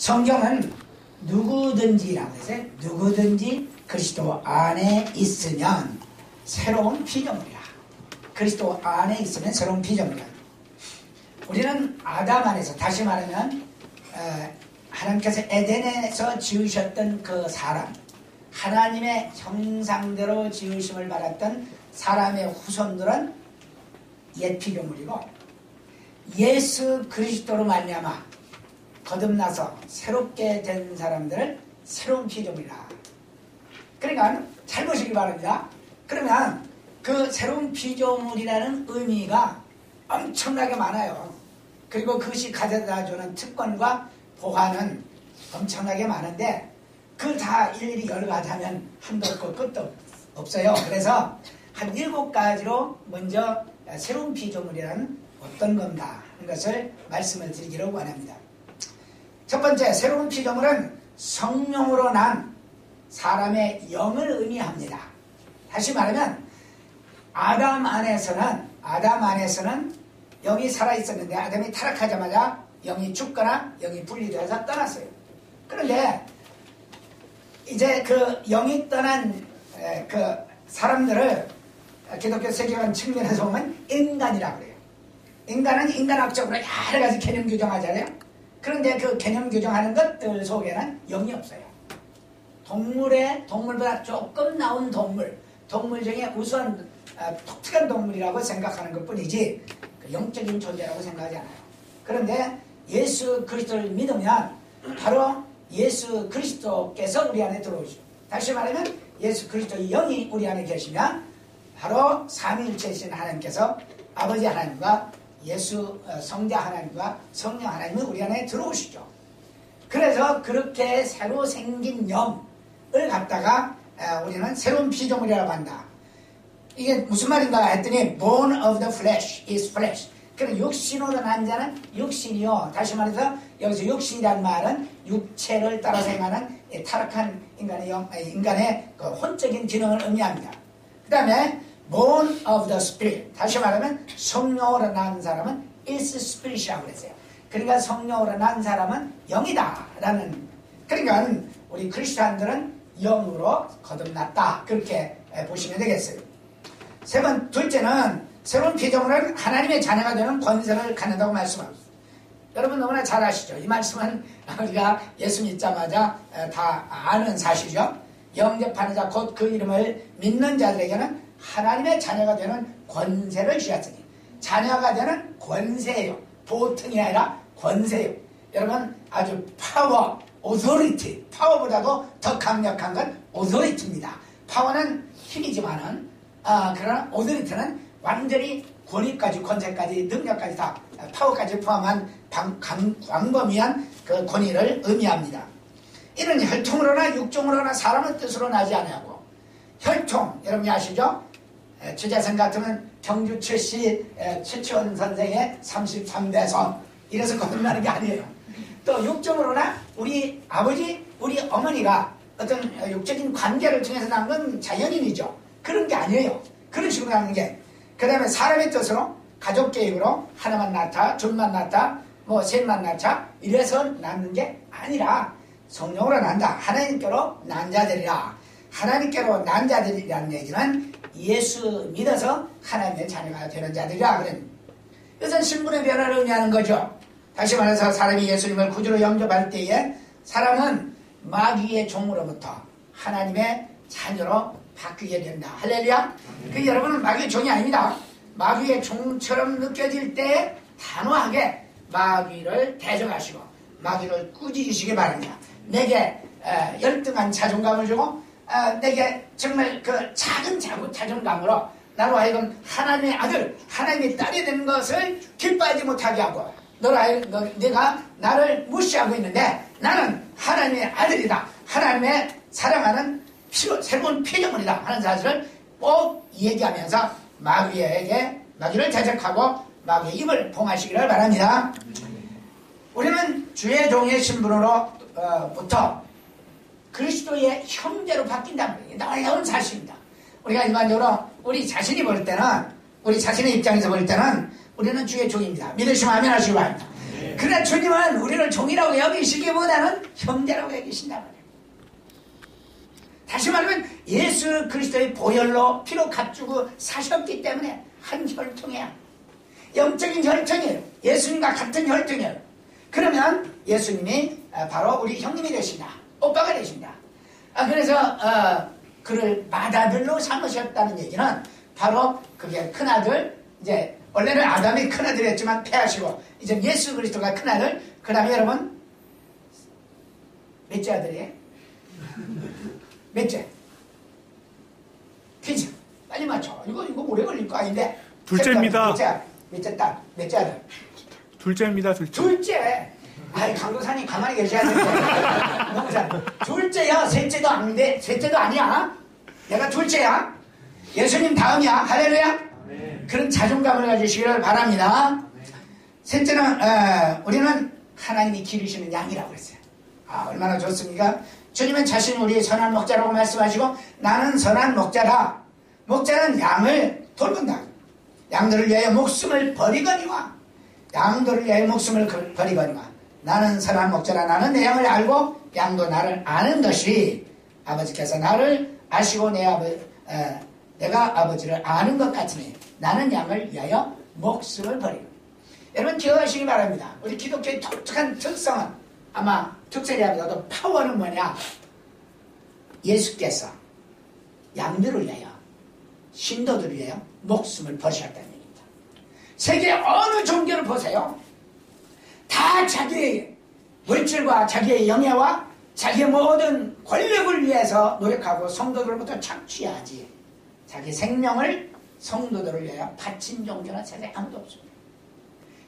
성경은 누구든지라고 해서 누구든지 그리스도 안에 있으면 새로운 피조물이라. 그리스도 안에 있으면 새로운 피조물이라. 우리는 아담 안에서, 다시 말하면 하나님께서 에덴에서 지으셨던 그 사람, 하나님의 형상대로 지으심을 받았던 사람의 후손들은 옛 피조물이고, 예수 그리스도로 말미암아 거듭나서 새롭게 된 사람들을 새로운 피조물이라. 그러니까 잘 보시기 바랍니다. 그러면 그 새로운 피조물이라는 의미가 엄청나게 많아요. 그리고 그것이 가져다주는 특권과 보관은 엄청나게 많은데 그 다 일일이 열거하자면 한도 없고 끝도 없어요. 그래서 한 7가지로 먼저 새로운 피조물이라는 어떤 건가 하는 것을 말씀을 드리기를 원합니다. 첫 번째, 새로운 피조물은 성령으로 난 사람의 영을 의미합니다. 다시 말하면 아담 안에서는 영이 살아있었는데 아담이 타락하자마자 영이 죽거나 영이 분리되어서 떠났어요. 그런데 이제 그 영이 떠난 그 사람들을 기독교 세계관 측면에서 보면 인간이라고 그래요. 인간은 인간학적으로 여러 가지 개념 규정하잖아요. 그런데 그 개념 규정하는 것들 속에는 영이 없어요. 동물보다 조금 나은 동물 중에 우선 독특한 동물이라고 생각하는 것 뿐이지 영적인 존재라고 생각하지 않아요. 그런데 예수 그리스도를 믿으면 바로 예수 그리스도께서 우리 안에 들어오시죠. 다시 말하면 예수 그리스도의 영이 우리 안에 계시면 바로 삼위일체이신 하나님께서 아버지 하나님과 예수 성자 하나님과 성령 하나님은 우리 안에 들어오시죠. 그래서 그렇게 새로 생긴 영을 갖다가 우리는 새로운 피조물이라고 한다. 이게 무슨 말인가 했더니 born of the flesh is flesh. 그럼 육신으로 난 자는 육신이요. 다시 말해서 여기서 육신이라는 말은 육체를 따라서 행하는 타락한 인간의 그 혼적인 기능을 의미합니다. 그 다음에 born of the spirit. 다시 말하면 성령으로 난 사람은 is spirit이라고 그랬어요. 그러니까 성령으로 난 사람은 영이다 라는, 그러니까 우리 크리스찬들은 영으로 거듭났다, 그렇게 보시면 되겠어요. 둘째는 새로운 피조물은 하나님의 자녀가 되는 권세를 갖는다고 말씀합니다. 여러분 너무나 잘 아시죠? 이 말씀은 우리가 예수 믿자마자 다 아는 사실이죠. 영접하는 자 곧 그 이름을 믿는 자들에게는 하나님의 자녀가 되는 권세를 주셨으니, 자녀가 되는 권세예요. 보통이 아니라 권세예요. 여러분 아주 파워, 오토리티, 파워보다도 더 강력한 건 오토리티입니다. 파워는 힘이지만은 그러나 오토리티는 완전히 권위까지, 권세까지, 능력까지 다, 파워까지 포함한 광범위한 그 권위를 의미합니다. 이는 혈통으로나 육종으로나 사람의 뜻으로 나지 않냐고. 혈통, 여러분이 아시죠? 주자선 같으면 경주 출시 최치원 선생의 33대선, 이래서 거듭나는 게 아니에요. 또 육종으로나 우리 아버지, 우리 어머니가 어떤 육적인 관계를 통해서 난 건 자연인이죠. 그런 게 아니에요. 그런 식으로 나는 게. 그 다음에 사람의 뜻으로, 가족 계획으로 하나만 낳다, 둘만 낳다, 뭐 셋만 낳자, 이래서 낳는 게 아니라 성령으로 난다. 하나님께로 난 자들이라. 하나님께로 난 자들이라는 얘기는 예수 믿어서 하나님의 자녀가 되는 자들이라. 이것은 신분의 변화를 의미하는 거죠. 다시 말해서 사람이 예수님을 구주로 영접할 때에 사람은 마귀의 종으로부터 하나님의 자녀로 바뀌게 된다. 할렐루야. 그 여러분은 마귀의 종이 아닙니다. 마귀의 종처럼 느껴질 때 단호하게 마귀를 대적하시고 마귀를 꾸짖으시기 바랍니다. 내게 열등한 자존감을 주고 내게 정말 그 작은 자존감으로 나로 하여금 하나님의 아들, 하나님의 딸이 되는 것을 기뻐하지 못하게 하고, 내가 나를 무시하고 있는데 나는 하나님의 아들이다, 하나님의 사랑하는 새로운 피조물이다 하는 사실을 꼭 얘기하면서 마귀를 대적하고 마귀의 입을 봉하시기를 바랍니다. 우리는 주의 종의 신분으로부터 그리스도의 형제로 바뀐다는 거예요. 놀라운 사실입니다. 우리가 일반적으로 우리 자신이 볼 때는, 우리 자신의 입장에서 볼 때는 우리는 주의 종입니다. 믿으시면 아멘 하시기 바랍니다. 그러나 주님은 우리를 종이라고 여기시기보다는 형제라고 여기신단 말이에요. 다시 말하면 예수 그리스도의 보혈로 피로 값주고 사셨기 때문에 한 혈통이야. 영적인 혈통이에요. 예수님과 같은 혈통이에요. 그러면 예수님이 바로 우리 형님이 되신다. 오빠가 되신다. 그래서 그를 맏아들로 삼으셨다는 얘기는 바로 그게 큰아들, 이제 원래는 아담이 큰아들이었지만 패하시고 이제 예수 그리스도가 큰아들, 그 다음에 여러분 몇째 아들이에요? 몇째? 퀴즈 빨리 맞춰. 이거 오래 걸릴 거 아닌데. 둘째입니다. 몇째 딸? 몇째 아들? 둘째입니다. 둘째. 아이, 강도사님 가만히 계셔야 되는데. 너무 잘. 둘째야. 셋째도 아닌데. 셋째도 아니야. 내가 둘째야. 예수님 다음이야. 할렐루야. 그런 자존감을 가지시기를 바랍니다. 셋째는 우리는 하나님이 기르시는 양이라고 그랬어요. 얼마나 좋습니까? 주님은 자신이 우리의 선한 목자라고 말씀하시고 나는 선한 목자다. 목자는 양을 돌본다. 양들을 위하여 목숨을 버리거니와 양들을 위하여 목숨을 버리거니와 나는 선한 목자라. 나는 내 양을 알고 양도 나를 아는 것이 아버지께서 나를 아시고 내가 아버지를 아는 것 같으니 나는 양을 위하여 목숨을 버리고. 여러분 기억하시기 바랍니다. 우리 기독교의 독특한 특성은 아마 특색이라기보다도 파워는 뭐냐? 예수께서 양들을 위하여 신도들을 위하여 목숨을 버리셨다는 얘기입니다. 세계 어느 종교를 보세요. 다 자기의 물질과 자기의 영예와 자기의 모든 권력을 위해서 노력하고 성도들로부터 착취하지 자기 생명을 성도들을 위하여 바친 종교는 세상에 아무도 없습니다.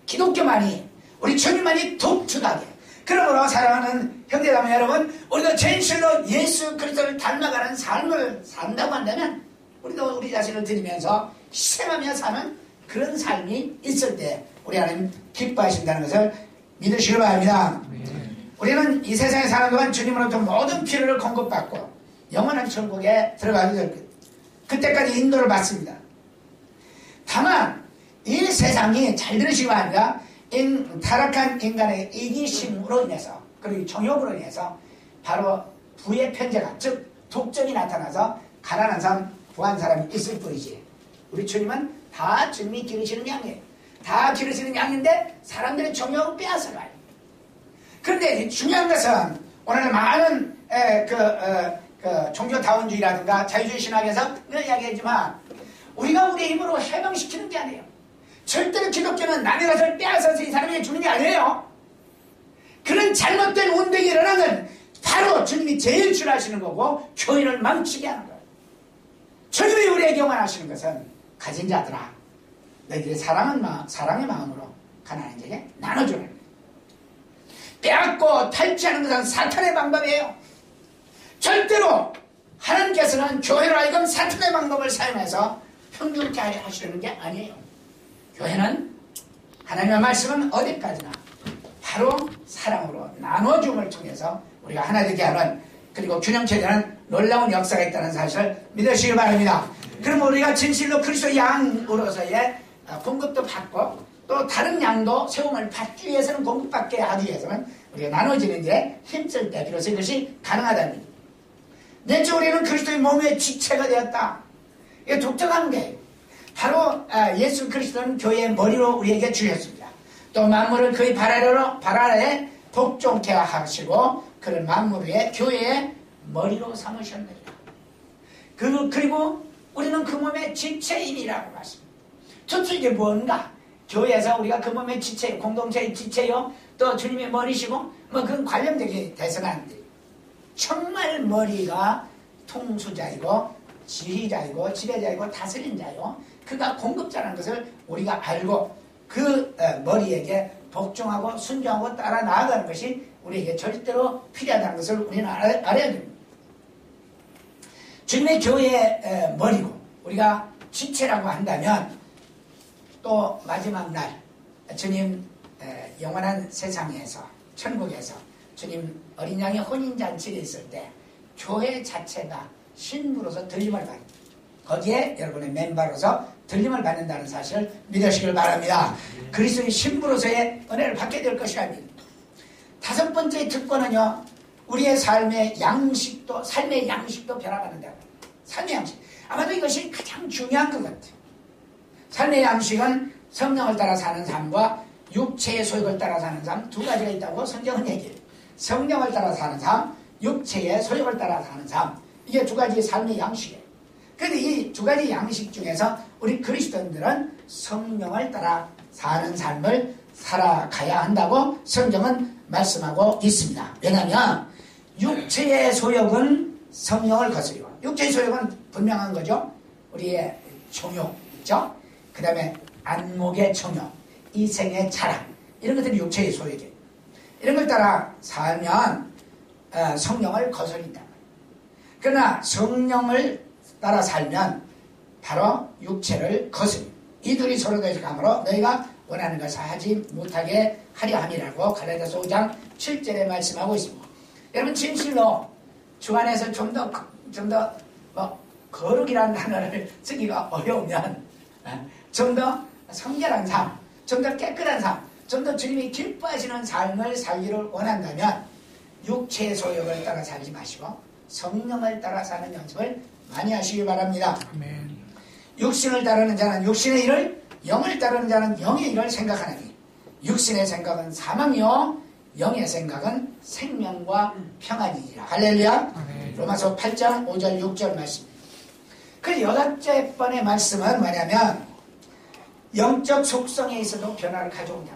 기독교만이 우리 주님만이 독특하게. 그러므로 사랑하는 형제자매 여러분, 우리가 진실로 예수 그리스도를 닮아가는 삶을 산다고 한다면 우리도 우리 자신을 드리면서 희생하며 사는 그런 삶이 있을 때 우리 하나님 기뻐하신다는 것을 믿으시기 바랍니다. 우리는 이 세상에 사는 동안 주님으로부터 모든 필요를 공급받고 영원한 천국에 들어가게 될 것. 그때까지 인도를 받습니다. 다만 이 세상이 잘 들으시기 바랍니다. 타락한 인간의 이기심으로 인해서 그리고 정욕으로 인해서 바로 부의 편제가 즉 독점이 나타나서 가난한 사람 부한 사람이 있을 뿐이지 우리 주님은 다 주님이 기르시는 양이에요. 다 기르시는 양인데 사람들의 정욕을 빼앗아가요. 그런데 중요한 것은 오늘 많은 종교다원주의라든가 자유주의 신학에서 늘 이야기하지만 우리가 우리의 힘으로 해방시키는 게 아니에요. 절대로 기독교는 남의 것을 빼앗아서 이 사람에게 주는 게 아니에요. 그런 잘못된 운동이 일어나면 바로 주님이 제일 싫어하시는 거고 교인을 망치게 하는 거예요. 주님이 우리에게 원하시는 것은 가진 자들아 너희들의 사랑의 마음으로 가난한 자에게 나눠주는 거예요. 빼앗고 탈취하는 것은 사탄의 방법이에요. 절대로 하나님께서는 교회로 하여금 사탄의 방법을 사용해서 평균케 하시려는 게 아니에요. 교회는 하나님의 말씀은 어디까지나 바로 사랑으로 나눠줌을 통해서 우리가 하나 되게 하는 그리고 균형체되는 놀라운 역사가 있다는 사실을 믿으시기 바랍니다. 그럼 우리가 진실로 그리스도의 양으로서의 공급도 받고 또 다른 양도 세움을 받기 위해서는 공급받게 하기 위해서는 우리가 나눠지는 게 힘쓸 때 비로소 이것이 가능하다는 얘기입니다. 넷째 우리는 그리스도의 몸의 지체가 되었다. 이게 독특한 게 바로 예수 그리스도는 교회의 머리로 우리에게 주셨습니다. 또 만물을 그의 발 아래에 복종케 하시고 그를 만물 위에 교회의 머리로 삼으셨느니라. 그리고 우리는 그 몸의 지체인이라고 말씀합니다. 도대체 이게 뭔가? 교회에서 우리가 그 몸의 지체, 공동체의 지체요, 또 주님의 머리시고 뭐 그건 관련되게 돼서는 안 돼요. 정말 머리가 통수자이고 지휘자이고 지배자이고 다스린 자요. 그가 공급자라는 것을 우리가 알고 그 머리에게 복종하고 순종하고 따라 나아가는 것이 우리에게 절대로 필요하다는 것을 우리는 알아야 됩니다. 주님의 교회의 머리고 우리가 지체라고 한다면 또 마지막 날 주님 영원한 세상에서 천국에서 주님 어린 양의 혼인잔치를 있을 때 교회 자체가 신부로서 들림을 받습니다. 거기에 여러분의 멤버로서 들림을 받는다는 사실을 믿으시길 바랍니다. 그리스도의 신부로서의 은혜를 받게 될 것이라 믿습니다. 다섯 번째 특권은요, 우리의 삶의 양식도 변화받는다. 삶의 양식. 아마도 이것이 가장 중요한 것 같아요. 삶의 양식은 성령을 따라 사는 삶과 육체의 소욕을 따라 사는 삶 두 가지가 있다고 성경은 얘기해요. 성령을 따라 사는 삶, 육체의 소욕을 따라 사는 삶. 이게 두 가지의 삶의 양식이에요. 그런데 이 두 가지 양식 중에서 우리 그리스도인들은 성령을 따라 사는 삶을 살아가야 한다고 성경은 말씀하고 있습니다. 왜냐하면 육체의 소욕은 성령을 거스리고, 육체의 소욕은 분명한 거죠. 우리의 정욕 있죠. 그 다음에 안목의 정욕, 이생의 자랑, 이런 것들이 육체의 소욕이에요. 이런 걸 따라 살면 성령을 거스린다. 그러나 성령을 따라 살면 바로 육체를 거스립니다. 이 둘이 서로 대적함으로 너희가 원하는 것을 하지 못하게 하려 함이라고 갈라디아서 5장 7절에 말씀하고 있습니다. 여러분, 진실로 주 안에서 좀 더 거룩이라는 단어를 쓰기가 어려우면 좀 더 성결한 삶, 좀 더 깨끗한 삶, 좀 더 주님이 기뻐하시는 삶을 살기를 원한다면 육체의 소욕을 따라 살지 마시고 성령을 따라 사는 연습을 많이 하시기 바랍니다. 아멘. 육신을 따르는 자는 육신의 일을, 영을 따르는 자는 영의 일을 생각하나니 육신의 생각은 사망이요 영의 생각은 생명과 평안이니라. 할렐루야. 아멘. 로마서 8장 5절 6절 말씀. 그 여덟째 번의 말씀은 뭐냐면 영적 속성에 있어도 변화를 가져온다.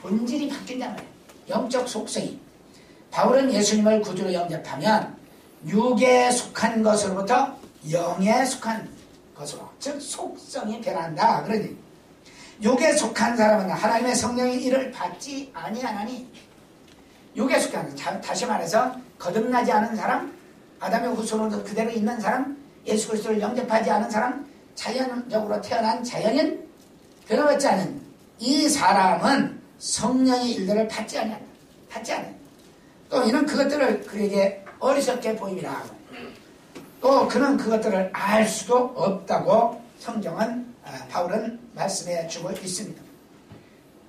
본질이 바뀐단 말이에요. 영적 속성이. 바울은 예수님을 구주로 영접하면 육에 속한 것으로부터 영에 속한 것으로, 즉 속성이 변한다. 그러니 육에 속한 사람은 하나님의 성령의 일을 받지 아니하나니, 육에 속한 사람, 다시 말해서 거듭나지 않은 사람, 아담의 후손으로 그대로 있는 사람, 예수 그리스도를 영접하지 않은 사람, 자연적으로 태어난 자연인, 변화받지 않은 이 사람은 성령의 일들을 받지 않아요. 또 이는 그것들을 그에게 어리석게 보임이라. 또 그는 그것들을 알 수도 없다고 성경은, 바울은 말씀해 주고 있습니다.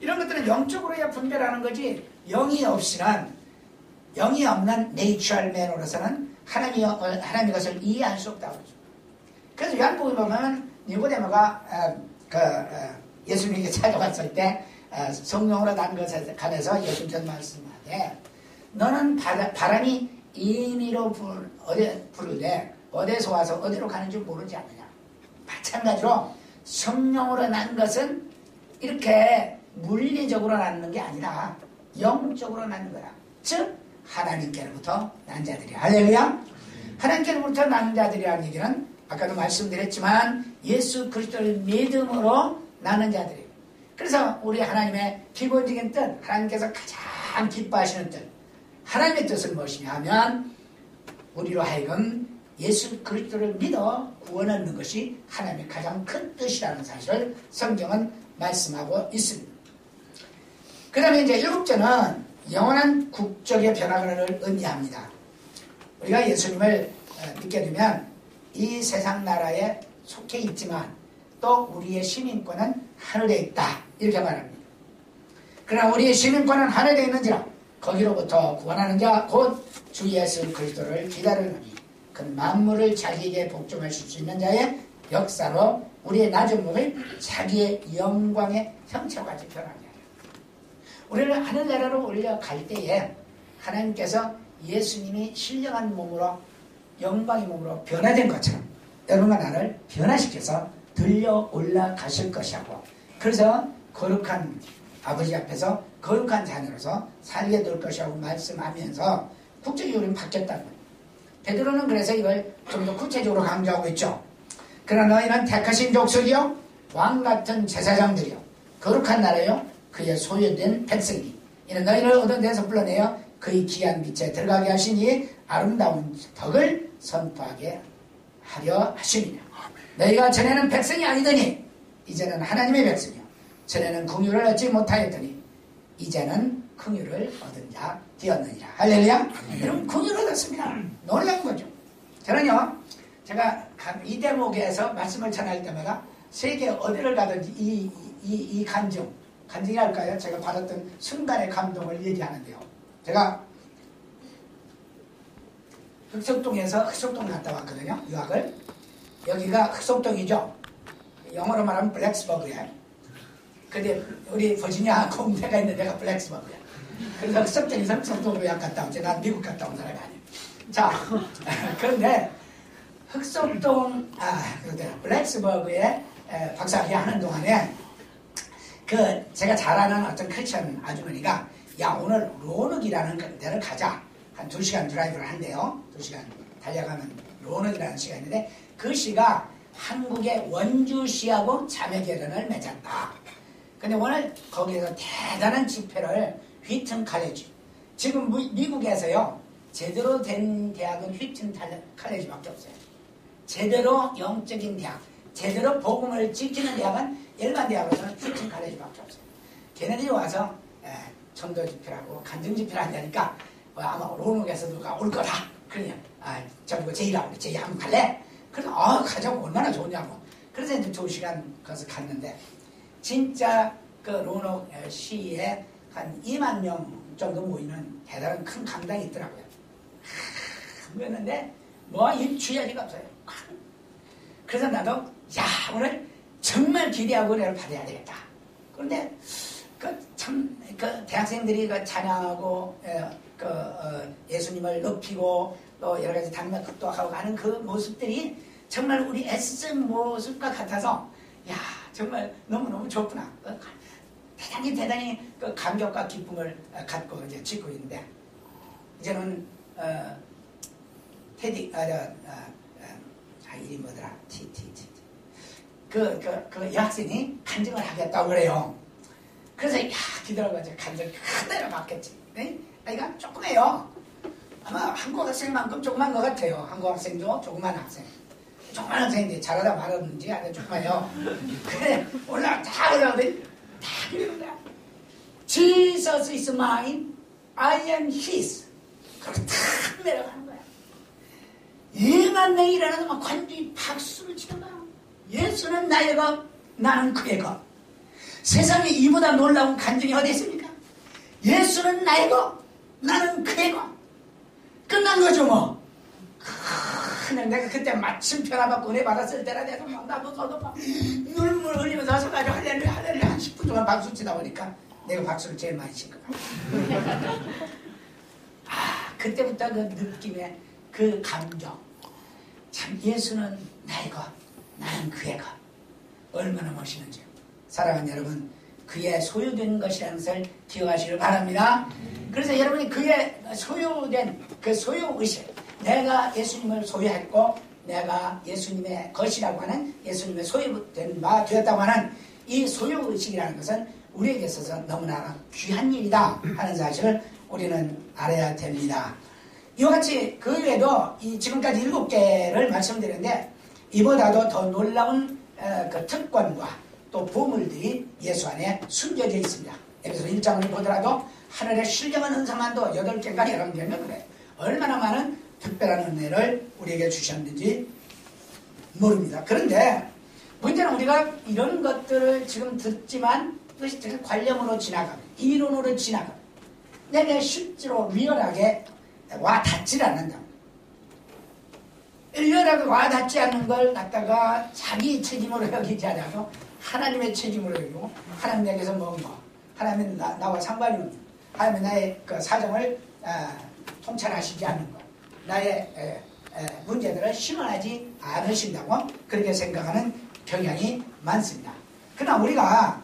이런 것들은 영적으로야 분별하는 거지, 영이 없는 내추럴 맨으로서는 하나님의 것을 이해할 수 없다고 그러죠. 그래서 요한복음에 보면 니고데모가 예수님에게 찾아갔을 때 성령으로 난 것에 관해서 예수님께서 말씀하되 너는 바람이 임의로 부르되 어디서 와서 어디로 가는 줄 모르지 않느냐. 마찬가지로 성령으로 난 것은 이렇게 물리적으로 낳는 게 아니라 영적으로 낳는 거야. 즉 하나님께로부터 난 자들이야. 할렐루야. 하나님께로부터 난 자들이라는 얘기는 아까도 말씀드렸지만 예수 그리스도를 믿음으로 나는 자들이에요. 그래서 우리 하나님의 기본적인 뜻, 하나님께서 가장 기뻐하시는 뜻, 하나님의 뜻은 무엇이냐 하면 우리로 하여금 예수 그리스도를 믿어 구원 얻는 것이 하나님의 가장 큰 뜻이라는 사실을 성경은 말씀하고 있습니다. 그 다음에 이제 일곱째는 영원한 국적의 변화를 의미합니다. 우리가 예수님을 믿게 되면 이 세상 나라에 속해 있지만 또 우리의 시민권은 하늘에 있다, 이렇게 말합니다. 그러나 우리의 시민권은 하늘에 있는지라 거기로부터 구원하는 자 곧 주 예수 그리스도를 기다리느니 그 만물을 자기에게 복종하실 수 있는 자의 역사로 우리의 낮은 몸을 자기의 영광의 형체와 같이 변하게 하려. 우리를 하늘나라로 올려갈 때에 하나님께서 예수님이 신령한 몸으로, 영광의 몸으로 변화된 것처럼 여러분과 나를 변화시켜서 들려 올라가실 것이고, 그래서 거룩한 아버지 앞에서 거룩한 자녀로서 살게 될 것이라고 말씀하면서 국적이 우리는 바뀌었다는 거예요. 베드로는 그래서 이걸 좀 더 구체적으로 강조하고 있죠. 그러나 너희는 택하신 족속이요 왕같은 제사장들이요 거룩한 나라요 그의 소유된 백성이 이는 너희를 얻은 데서 불러내어 그의 귀한 빛에 들어가게 하시니 아름다운 덕을 선포하게 하려 하시니라. 너희가 전에는 백성이 아니더니 이제는 하나님의 백성이요 전에는 긍휼을 얻지 못하였더니 이제는 긍휼을 얻은 자 되었느니라. 할렐루야. 여러분 긍휼을 얻었습니다. 놀라운 거죠. 저는요, 제가 이 대목에서 말씀을 전할 때마다 세계 어디를 가든지 이 간증이랄까요? 제가 받았던 순간의 감동을 얘기하는데요. 제가 흑석동에서 흑석동 갔다 왔거든요. 유학을. 여기가 흑석동이죠. 영어로 말하면 블랙스버그예요. 근데 우리 버지니아 공대가 있는 데가 블랙스버그야. 그래서 흑석동에서 흑석동으로 유학 갔다 왔지. 난 미국 갔다 온 사람이 아니에요. 자, 그런데 흑석동, 블랙스버그에 박사학위 하는 동안에 제가 잘 아는 어떤 크리스천 아주머니가 야, 오늘 로넉이라는 데를 가자. 한 2시간 드라이브를 한대요. 2시간 달려가면 로넉이라는 시가 있는데 그 시가 한국의 원주시하고 자매결연을 맺었다. 근데 오늘 거기에서 대단한 집회를 휘튼 칼레지. 지금 미국에서요. 제대로 된 대학은 휘튼 칼레지밖에 없어요. 제대로 영적인 대학, 제대로 복음을 지키는 대학은 일반 대학으로서는 휘튼 칼레지밖에 없어요. 걔네들이 와서 전도 집회라고 간증 집회를 한다니까 아마 로녹에서 누가 올 거다. 그러면 저보고 제이라고 그래. 제이 한번 갈래? 그래서 가자고 얼마나 좋냐고. 그래서 이제 2시간 가서 갔는데 진짜 그 로녹 시에 한 2만 명 정도 모이는 대단한 큰 강당이 있더라고요. 그랬는데 주야리가 없어요. 그래서 나도 오늘 정말 기대하고 은혜를 받아야 되겠다. 그런데 대학생들이 찬양하고 예수님을 높이고 또 여러 가지 단면 극도하고 하는 그 모습들이 정말 우리 애쓰는 모습과 같아서 정말 너무너무 좋구나. 대단히 그 감격과 기쁨을 갖고 이제 짓고 있는데 이제는 테디 이름이 뭐더라? 그 여학생이 간증을 하겠다고 그래요. 그래서 기다려가지고 간증 그대로 받겠지. 아이가 조그매요. 아마 한국 학생만큼 조그만 것 같아요. 한국 학생도 조그만 학생. 조그만 학생인데 잘하다 말았는지 아주 조그마요. 그래 올라가 다 그러거든. 다 그러는 거야. Jesus is mine, I am his. 그렇게 탁 내려가는 거야. 2만 명이라는 막 관중이 박수를 치는 거야. 예수는 나의 것, 나는 그의 것. 세상에 이보다 놀라운 간증이 어디 있습니까? 예수는 나의 것, 나는 그의 것. 끝난 거죠 뭐. 그냥 내가 그때 마침 변화받고 은혜 받았을 때라 내가 막 나도 막 눈물 흘리면서 와서가지고 할렐루야 할렐루야 한 10분 동안 박수 치다 보니까 내가 박수를 제일 많이 친 거야. 그때부터 그 느낌의 그 감정. 참 예수는 나의 것, 나는 그의 것. 얼마나 멋있는지요. 사랑하는 여러분, 그의 소유된 것이라는 것을 기억하시길 바랍니다. 그래서 여러분이 그의 소유된 그 소유의식, 내가 예수님을 소유했고 내가 예수님의 것이라고 하는 예수님의 소유된 바 되었다고 하는 이 소유의식이라는 것은 우리에게 있어서 너무나 귀한 일이다 하는 사실을 우리는 알아야 됩니다. 이와 같이 그 외에도 지금까지 7개를 말씀드렸는데 이보다도 더 놀라운 그 특권과 또 보물들이 예수 안에 숨겨져 있습니다. 에베소 1장을 보더라도 하늘의 신령한 은사만도 8개가 여러분들면 그래요. 얼마나 많은 특별한 은혜를 우리에게 주셨는지 모릅니다. 그런데 문제는 우리가 이런 것들을 지금 듣지만 그것이 되게 관념으로 지나가고 이론으로 지나가고 내게 실제로 리얼하게 와닿지 않는다. 리얼하게 와닿지 않는 걸 갖다가 자기 책임으로 여기지 않아도 하나님의 책임으로 여기고 하나님에게서 먹은 거 하나님은 나와 상관이 없는 하나님은 나의 그 사정을 통찰하시지 않는 것 나의 문제들을 심원하지 않으신다고 그렇게 생각하는 경향이 많습니다. 그러나 우리가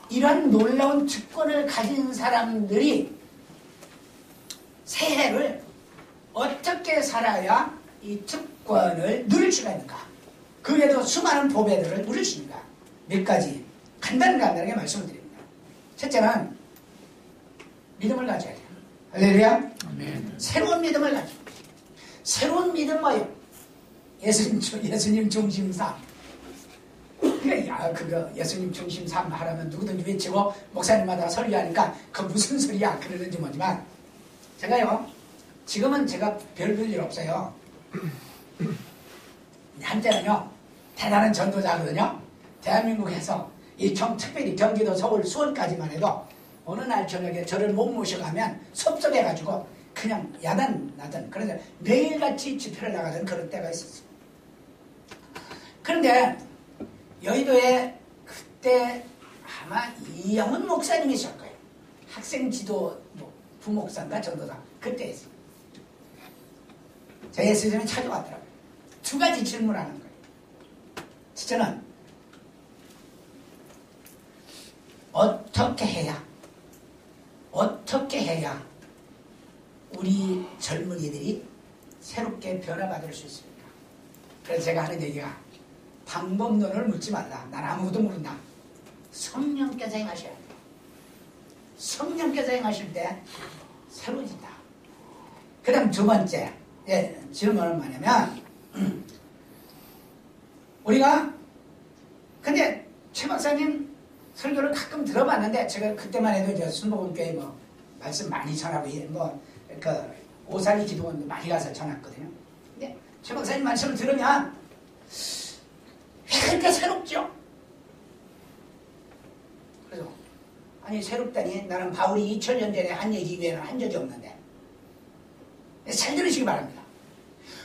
이런 놀라운 특권을 가진 사람들이 새해를 어떻게 살아야 이 특권을 누릴 수가 있는가? 그 외에도 수많은 보배들을 누릴 수 있는가? 몇 가지 간단하게 말씀을 드립니다. 첫째는 믿음을 가져야 돼요. 할렐루야. 아멘. 새로운 믿음을 가져. 새로운 믿음 뭐예요? 예수님 중심 삶. 그거 예수님 중심 삶 하라면 누구든지 외치고 목사님마다 설교하니까 그 무슨 소리야 그러는지 모르지만 제가요 지금은 제가 별 일 없어요. 한때는요 대단한 전도자거든요. 대한민국에서 특별히 경기도 서울 수원까지만 해도 어느 날 저녁에 저를 못 모셔가면 섭섭해가지고 그냥 야단 나던, 그래서 매일같이 집회를 나가던 그런 때가 있었어요. 그런데 여의도에 그때 아마 이영은 목사님이실 거예요. 학생 지도 부목사인가 전도사 그때 했어요. 제 예수님이 찾아왔더라고요. 두 가지 질문하는 거예요. 첫째는 어떻게 해야 우리 젊은이들이 새롭게 변화받을 수 있습니까? 그래서 제가 하는 얘기가 방법론을 묻지 말라. 난 아무것도 모른다. 성령께서 행하셔야 돼요. 성령께서 행하실 때 새로워진다. 그 다음 두 번째 질문은 뭐냐면 우리가 근데 최 박사님 설교를 가끔 들어봤는데 제가 그때만 해도 저 순복음교회 말씀 많이 전하고 오살리 기도원도 많이 가서 전했거든요. 근데 최 박사님 말씀을 들으면 왜 그렇게 새롭죠? 그래서 아니 새롭다니 나는 바울이 2000년 전에 한 얘기 외에는 한 적이 없는데 잘 들으시기 바랍니다.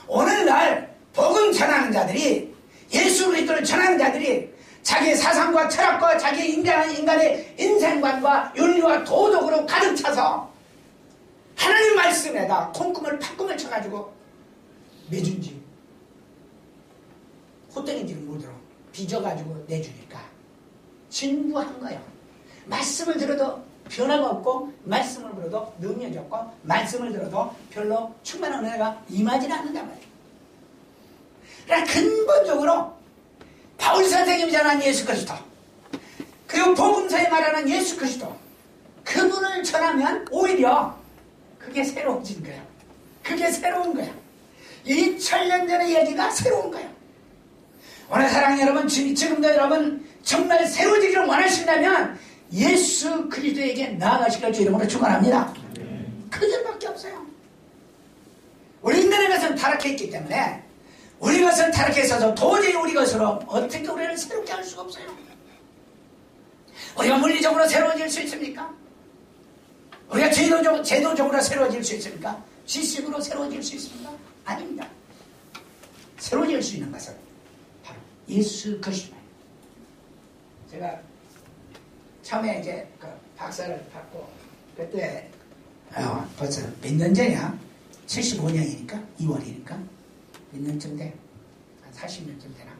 오늘날 복음 전하는 자들이 예수 그리스도를 전하는 자들이 자기의 사상과 철학과 자기의 인간의 인생관과 윤리와 도덕으로 가득 차서 하나님 말씀에다 콩꿈을 팥꿈을 쳐가지고 매준지 호땡인지를 모르도록 빚어가지고 내주니까 진부한 거예요. 말씀을 들어도 변화가 없고 말씀을 들어도 능력이 없고 말씀을 들어도 별로 충만한 은혜가 임하지는 않는단 말이에요. 그러니까 근본적으로 바울 선생님이 전한 예수 그리스도 그리고 복음서에 말하는 예수 그리스도 그분을 전하면 오히려 그게 새로워진 거예요. 그게 새로운 거예요. 2000년 전의 얘기가 새로운 거예요. 오늘 사랑하는 여러분, 지금도 여러분 정말 새로워지기를 원하신다면 예수 그리스도에게 나아가시길 주 이름으로 축원합니다. 그 길밖에 없어요. 우리 인간의 것은 타락해 있기 때문에 우리 것은 타락해 있어서 도저히 우리 것으로 어떻게 우리를 새롭게 할 수가 없어요. 우리가 물리적으로 새로워질 수 있습니까? 우리가 제도적으로 새로워질 수 있습니까? 지식으로 새로워질 수 있습니까? 아닙니다. 새로워질 수 있는 것은 바로 예수 그리스도예요. 제가 처음에 이제 그 박사를 받고 그때 벌써 몇 년 전이야? 75년이니까 2월이니까 몇 년쯤 돼? 한 40년쯤 되나?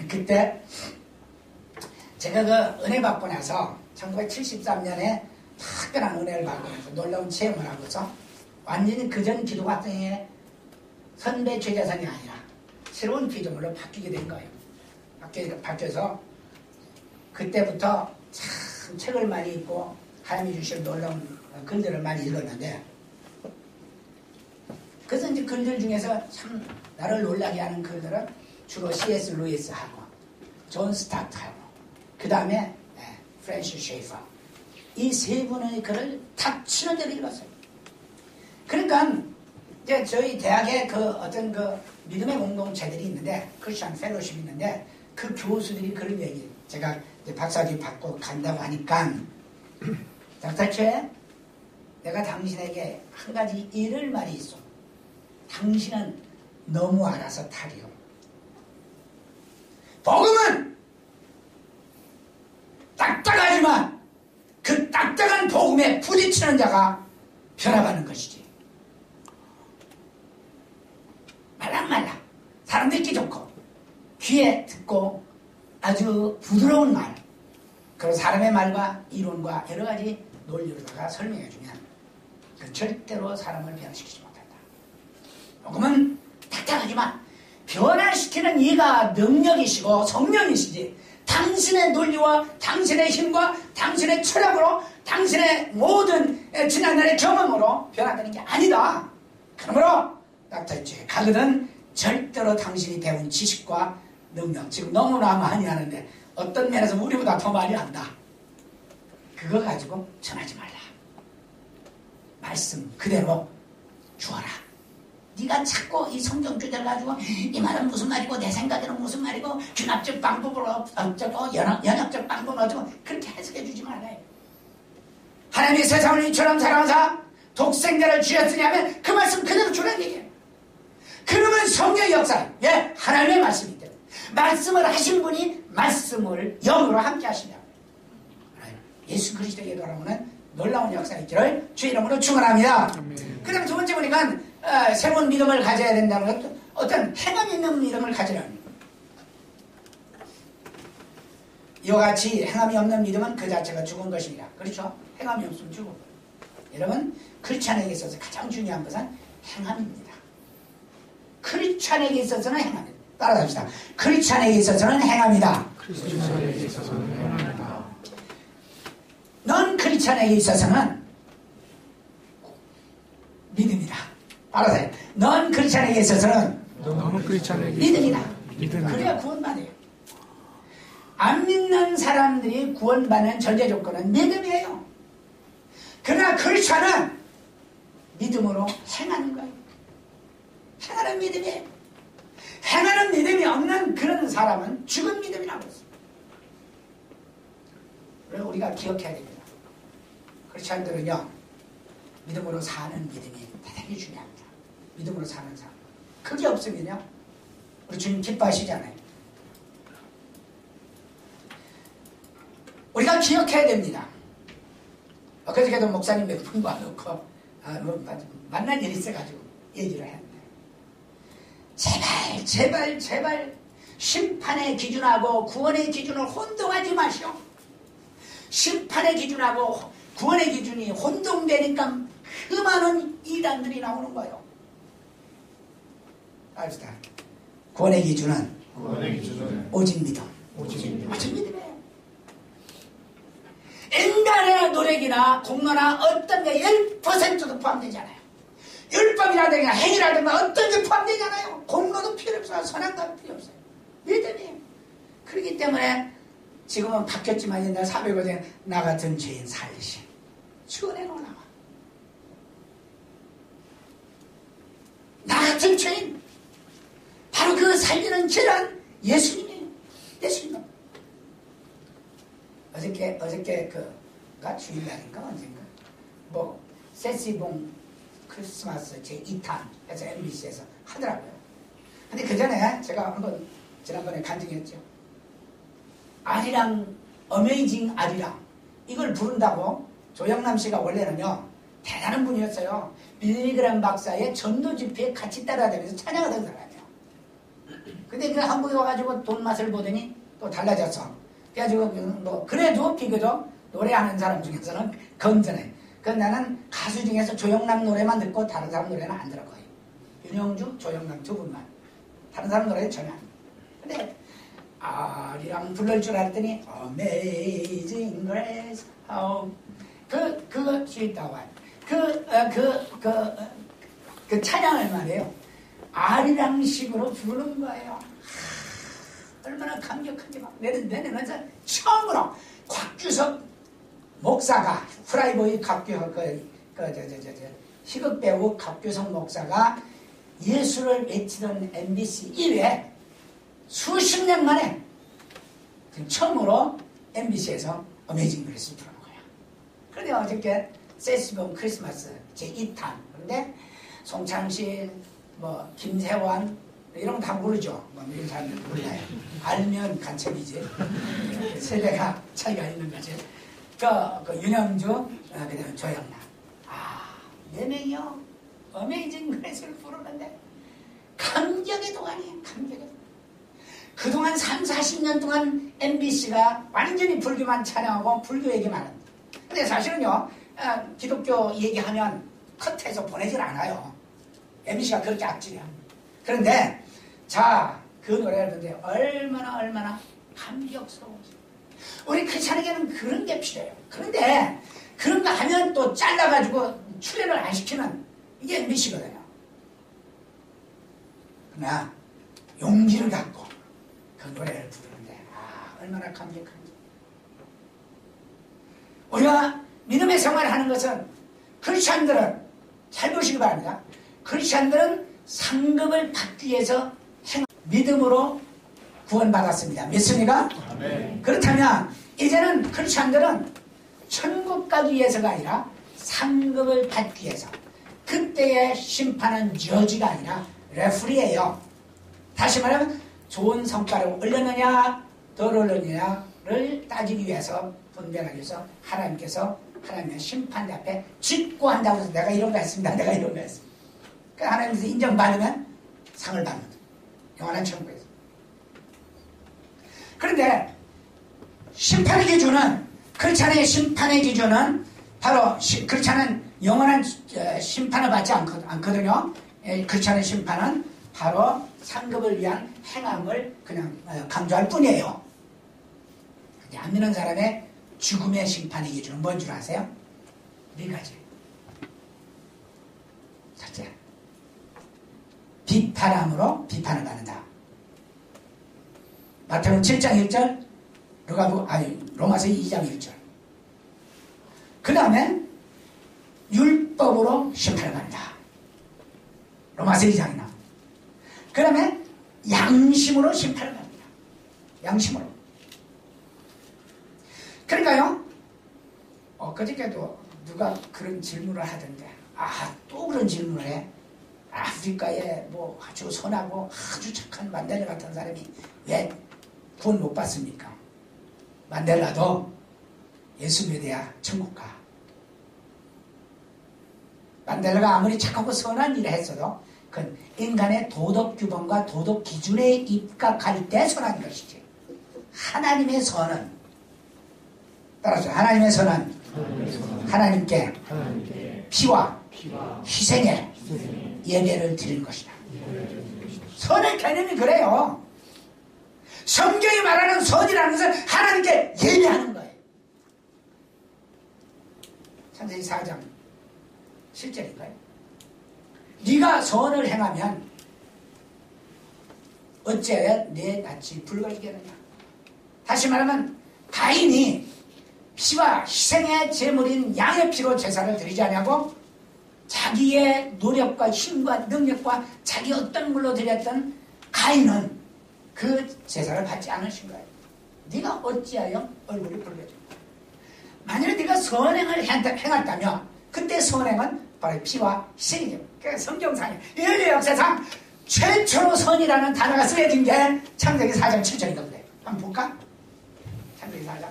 그때 제가 그 은혜 받고 나서 1973년에 특별한 은혜를 받고 나서 놀라운 체험을 하고서 완전히 그전 기도 과정에 선배 최재선이 아니라 새로운 피조물로 바뀌게 된 거예요. 바뀌어서 그때부터 참 책을 많이 읽고 하나님이 주신 놀라운 글들을 많이 읽었는데 그래서 이제 글들 중에서 참 나를 놀라게 하는 글들은 주로 C.S. 루이스하고 존 스타트하고 그 다음에 프랜시스 셰이퍼 이 세 분의 글을 다 치는 대로 읽었어요. 그러니까 이제 저희 대학에 어떤 믿음의 공동체들이 있는데 크리스천 펠로십이 있는데 그 교수들이 그런 얘기 제가 이제 박사학위 받고 간다고 하니까 닥터최 내가 당신에게 한 가지 잃을 말이 있어. 당신은 너무 알아서 탈이요. 복음은 딱딱하지만 그 딱딱한 복음에 부딪히는 자가 변화받는 것이지. 말랑말랑 사람 듣기 좋고 귀에 듣고 아주 부드러운 말 그리고 사람의 말과 이론과 여러 가지 논리로다가 설명해주면 그 절대로 사람을 변화시키지 못한다. 복음은 딱딱하지만 변화시키는 이가 능력이시고 성령이시지 당신의 논리와 당신의 힘과 당신의 철학으로 당신의 모든 지난날의 경험으로 변화되는 게 아니다. 그러므로 닥터최 가거든 절대로 당신이 배운 지식과 능력 지금 너무나 많이 하는데 어떤 면에서 우리보다 더 많이 한다. 그거 가지고 전하지 말라. 말씀 그대로 주어라. 네가 자꾸 이 성경 주제를 가지고 이 말은 무슨 말이고 내 생각에는 무슨 말이고 균합적 방법으로 어쩌고 연합적 방법으로 어쩌고 그렇게 해석해 주지 말아요. 하나님이 세상을 이처럼 사랑하사 독생자를 주셨으냐면 그 말씀 그대로 주라는 얘기예요. 그러면 성경의 역사, 예, 하나님의 말씀이 때문에 말씀을 하신 분이 말씀을 영으로 함께 하시냐. 예수 그리스도에게 돌아오는 놀라운 역사 있기를 주 이름으로 축원합니다. 그 다음에 두 번째 보니까 새로운 믿음을 가져야 된다는 것도 어떤 행함 있는 믿음을 가지라는 거예요. 이와 같이 행함이 없는 믿음은 그 자체가 죽은 것입니다. 그렇죠? 행함이 없으면 죽은 거예요. 여러분, 크리스찬에게 있어서 가장 중요한 것은 행함입니다. 크리스찬에게 있어서는 행함입니다. 따라갑시다. 크리스찬에게 있어서는 행함이다. 크리스찬에게 있어서는 행함이다. 넌 크리스찬에게 있어서는 믿음이다. 따라서 넌 크리스찬에게 있어서는 너는 크리스찬에게 믿음이다. 믿음이다. 그래야 구원받아요. 안 믿는 사람들이 구원받는 전제 조건은 믿음이에요. 그러나 크리스찬은 믿음으로 행하는 거예요. 행하는 믿음이에요. 행하는 믿음이 없는 그런 사람은 죽은 믿음이라고 했어요. 그래서 우리가 기억해야 됩니다. 크리스찬들은요, 믿음으로 사는 믿음이 대단히 중요합니다. 믿음으로 사는 삶. 그게 없으면요, 우리 주님 기뻐하시잖아요. 우리가 기억해야 됩니다. 그저께도 목사님 몇 분 와놓고 만난 일이 있어가지고 얘기를 했는데, 제발 심판의 기준하고 구원의 기준을 혼동하지 마시오. 심판의 기준하고 구원의 기준이 혼동되니까 그 많은 이단들이 나오는 거예요. 알겠다. 구원의 기준은 오직 믿음. 오직 믿음이에요. 인간의 노력이나 공로나 어떤 게 1%도 포함되지 않아요. 율법이라든가 행위라든가 어떤 게 포함되지 않아요. 공로도 필요 없어요. 선한가도 필요 없어요. 믿음이에요. 그렇기 때문에 지금은 바뀌었지만 옛날 400여 년 나 같은 죄인 살리신 주은혜 나와. 나 같은 죄인 바로 그 살리는 죄는 예수님이에요. 예수님. 어저께 그가 주일날인가 언젠가 세시봉 크리스마스 제2탄 해서 MBC에서 하더라고요. 근데 그 전에 제가 한번 지난번에 간증했죠. 아리랑, 어메이징 아리랑 이걸 부른다고 조영남 씨가 원래는요 대단한 분이었어요. 빌리그램 박사의 전도 집회에 같이 따라다니면서 찬양하던 사람이에요. 근데 그 한국에 와가지고 돈 맛을 보더니 또 달라졌어. 그래가지고 그래도 비교적 노래하는 사람 중에서는 건전해. 나는 가수 중에서 조영남 노래만 듣고 다른 사람 노래는 안 들어 거예요. 윤영주, 조영남 두 분만. 다른 사람 노래는 전혀 안 들어. 근데 아리랑 부를 줄 알았더니 Amazing Grace 그거 주있다고 그 찬양을 말이에요. 아리랑식으로 부르는 거예요. 얼마나 감격한지 막 내년에 처음으로 곽규석 목사가 프라이보이 희극배우 곽규석 목사가 예수를 외치던 MBC 이외에 수십 년 만에 처음으로 MBC에서 어메이징 그레이스를 부르는 거야. 그런데 어저께 세시봉 크리스마스 제2탄. 그런데 송창실, 김세환 이런 거 다 모르죠. 이런 사람들 몰라요. 알면 간첩이지. 세대가 차이가 있는 거지. 그 윤영주, 그다음에 조영남. 4명이요. 어메이징 그레이스를 부르는데 감격의 동안이에요. 감격의 동안. 그동안 30-40년 동안 MBC가 완전히 불교만 찬양하고 불교 얘기만 합니다. 근데 사실은요, 기독교 얘기하면 컷해서 보내질 않아요. MBC가 그렇게 악질이야. 그런데, 그 노래를 듣는데 얼마나 감격스러워요. 우리 크리스찬에게는 그런 게 필요해요. 그런데, 그런 거 하면 또 잘라가지고 출연을 안 시키는 이게 MBC거든요. 그러나, 용기를 갖고 그 노래를 부르는데, 얼마나 감격한지. 우리가 믿음의 생활을 하는 것은 크리스찬들은 잘 보시기 바랍니다. 크리스찬들은 상급을 받기 위해서 믿음으로 구원받았습니다. 믿습니까? 아멘. 그렇다면 이제는 크리스천들은 천국 가기 위해서가 아니라 상급을 받기 위해서, 그때의 심판은 저지가 아니라 레프리예요. 다시 말하면 좋은 성과를 올렸느냐 덜 올렸느냐를 따지기 위해서, 분별하기 위해서 하나님께서 하나님의 심판대 앞에 직고한다고 해서 내가 이런 거 했습니다, 내가 이런 거 했습니다. 그러니까 하나님께서 인정받으면 상을 받는 거예요. 영원한 천국에서. 그런데 심판의 기준은, 크리스찬의 심판의 기준은 바로 크리스찬은 영원한 심판을 받지 않거든요. 크리스찬의 심판은 바로 상급을 위한 행함을 그냥 강조할 뿐이에요. 안 믿는 사람의 죽음의 심판의 기준은 뭔 줄 아세요? 네 가지. 첫째, 비판함으로 비판을 받는다. 마태복음 7장 1절, 로마서 2장 1절. 그 다음에 율법으로 심판을 받는다. 로마서 2장이 나옵니다. 그 다음에 양심으로 심판을 받는다. 양심으로. 그러니까요, 그저께도 누가 그런 질문을 하던데, 또 그런 질문을 해. 아프리카에 뭐 아주 선하고 아주 착한 만델라 같은 사람이 왜 구원 못 받습니까? 만델라도 예수 믿어야 천국 가. 만델라가 아무리 착하고 선한 일을 했어도 그건 인간의 도덕 규범과 도덕 기준에 입각할 때 선한 것이지. 하나님의 선은, 따라서 하나님의 선은 하나님께 피와 희생에 예배를 드리는 것이다. 선의 개념이 그래요. 성경이 말하는 선이라는 것은 하나님께 예배하는 거예요. 창세기 4장 7절인가요? 네가 선을 행하면 어째 내 낯이 붉어지겠느냐. 다시 말하면 가인이 피와 희생의 제물인 양의 피로 제사를 드리지 않냐고, 자기의 노력과 힘과 능력과 자기 어떤 걸로 드렸던 가인은 그 제사를 받지 않으신 거예요. 네가 어찌하여 얼굴이 붉어진다. 만약에 네가 선행을 행했다면 그때 선행은 바로 피와 희생이죠. 그러니까 성경상에 인류 역사상 최초로 선이라는 단어가 쓰여진 게 창세기 4장 7절이거든요. 한번 볼까? 창세기 4장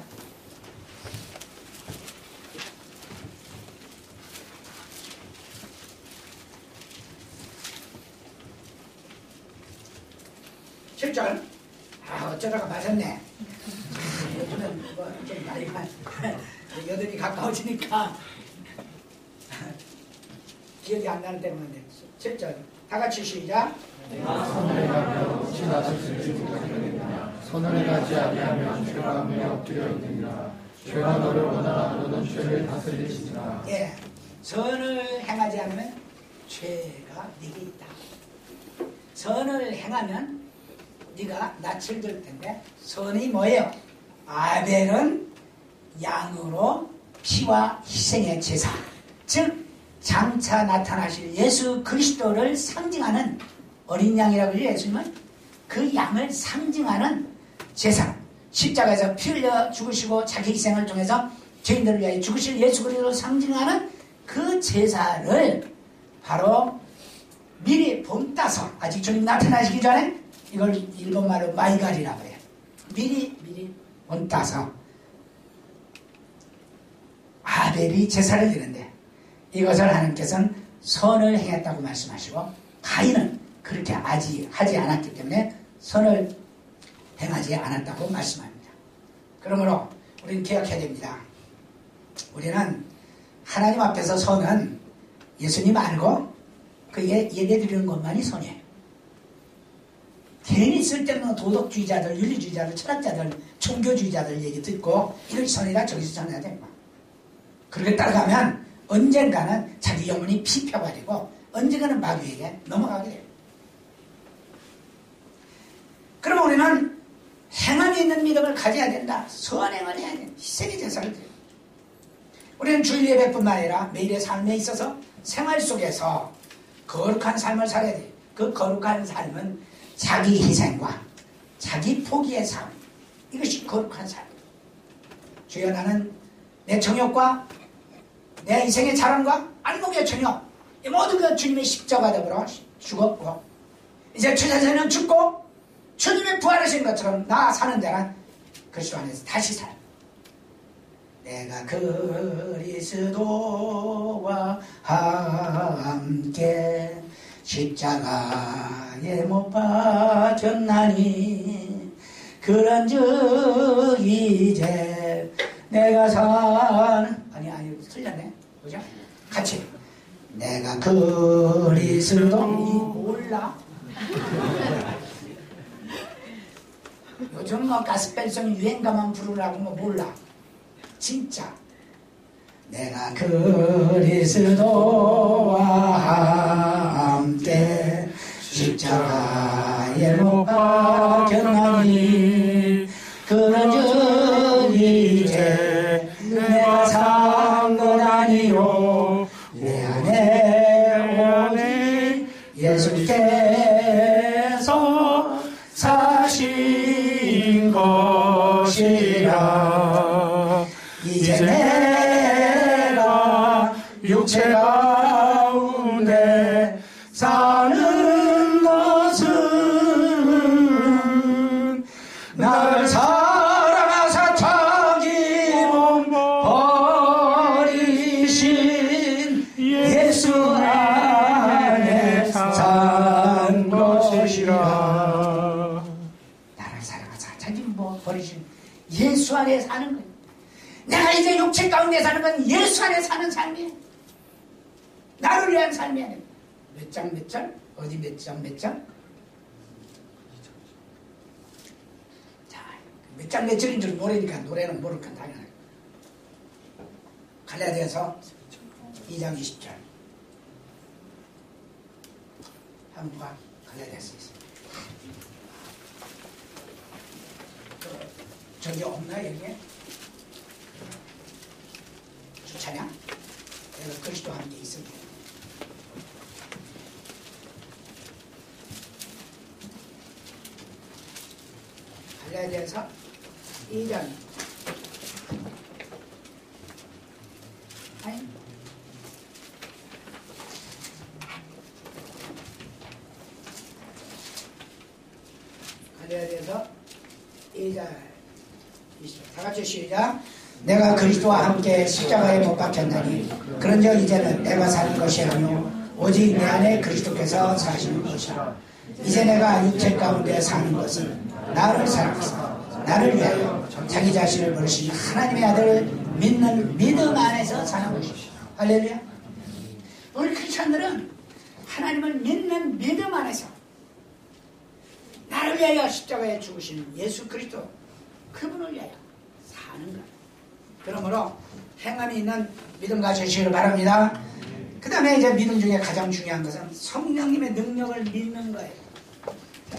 7절. 어쩌다가 맞았네. 요즘은 좀 나이가 여든이 가까워지니까 기억이 안 나는 때문에. 7절. 다 같이 시작. 내가 선을 행하며 어찌 낯을 들지 못하겠느냐. 선을 행하지 아니하면 죄가 내 엎드려 있느니라. 죄가 너를 원하나 너는 죄를 다스리시니라. 예, 선을 행하지 않으면 죄가 네게 있다. 선을 행하면 네가 낯을 들 텐데, 선이 뭐예요? 아벨은 양으로 피와 희생의 제사, 즉 장차 나타나실 예수 그리스도를 상징하는 어린 양이라고 해요. 예수님은 그 양을 상징하는 제사, 십자가에서 피 흘려 죽으시고 자기 희생을 통해서 죄인들을 위하여 죽으실 예수 그리스도를 상징하는 그 제사를 바로 미리 본따서, 아직 주님 나타나시기 전에, 이걸 일본말로 마이갈이라고 해요. 미리 본따서 아벨이 제사를 드리는데, 이것을 하나님께서는 선을 행했다고 말씀하시고, 가인은 그렇게 하지 않았기 때문에 선을 행하지 않았다고 말씀합니다. 그러므로 우리는 기억해야 됩니다. 우리는 하나님 앞에서 선은 예수님 알고 그에 예배드리는 것만이 선이에요. 괜히 쓸데없는 도덕주의자들, 윤리주의자들, 철학자들, 종교주의자들 얘기 듣고 이렇게 선이다 저기서 선해야 됩니다. 그렇게 따라가면 언젠가는 자기 영혼이 피펴버리고 언젠가는 마귀에게 넘어가게 돼요. 그럼 우리는 행함이 있는 믿음을 가져야 된다. 선행을 해야 된다. 희생의 제사를 드려요. 우리는 주일 예배뿐만 아니라 매일의 삶에 있어서 생활 속에서 거룩한 삶을 살아야 돼요. 그 거룩한 삶은 자기 희생과 자기 포기의 삶, 이것이 거룩한 삶. 주여, 나는 내 정욕과 내 인생의 자랑과 안목의 정욕, 이 모든 것 주님의 십자가적으로 죽었고, 이제 주자세는 죽고 주님의 부활하신 것처럼 나 사는 자는 그리스도 안에서 다시 살. 내가 그리스도와 함께 십자가에 못 박혔나니 그런즉 이제 내가 사는, 아니 틀렸네, 그죠? 같이 내가 그리스도, 몰라? 요즘 뭐 가스펠성 유행가만 부르라고 뭐 몰라. 진짜 내가 그리스도와 함께 십자가에 못 박혔나니 그런즉 이제 내가 산 것 아니요 내 안에 오직 예수께서 사신 것이라. 이제 내가 육체 가운데 사는 것은 나를 사랑하사 자기 몸 버리신 예수 안에 산 것이라. 나를 사랑하사 자기 몸 버리신 예수 안에 사는 거예요. 내가 이제 육체 가운데 사는 건 예수 안에 사는 삶이에요. 나를 위한 삶이 아니에요. 몇 장 몇 장? 어디 몇 장 몇 장? 자, 몇 장 몇 장인 줄 모르니까 노래는 모르니까 당연하게. 갈라디아서 2장 20절. 한번 봐. 갈라디아서 있습니다. 저기 없나 여기에? 주차량? 내가 그리스도와 함께 있습니다. 갈라디아서 2장. 아니, 갈라디아서 2장 20절. 다 같이 시작. 내가 그리스도와 함께 십자가에 못 박혔나니 그런즉 이제는 내가 사는 것이 아니오 오직 내 안에 그리스도께서 사시는 것이라. 이제 내가 육체 가운데 사는 것은 나를 사랑하사 나를 위하여 자기 자신을 버리신 하나님의 아들을 믿는 믿음 안에서 사는 것이다. 할렐루야. 우리 크리스천들은 하나님을 믿는 믿음 안에서 나를 위하여 십자가에 죽으신 예수 그리스도, 그분을 위하여 사는 것. 그러므로 행함이 있는 믿음 가지시기를 바랍니다. 그 다음에 이제 믿음 중에 가장 중요한 것은 성령님의 능력을 믿는 거예요.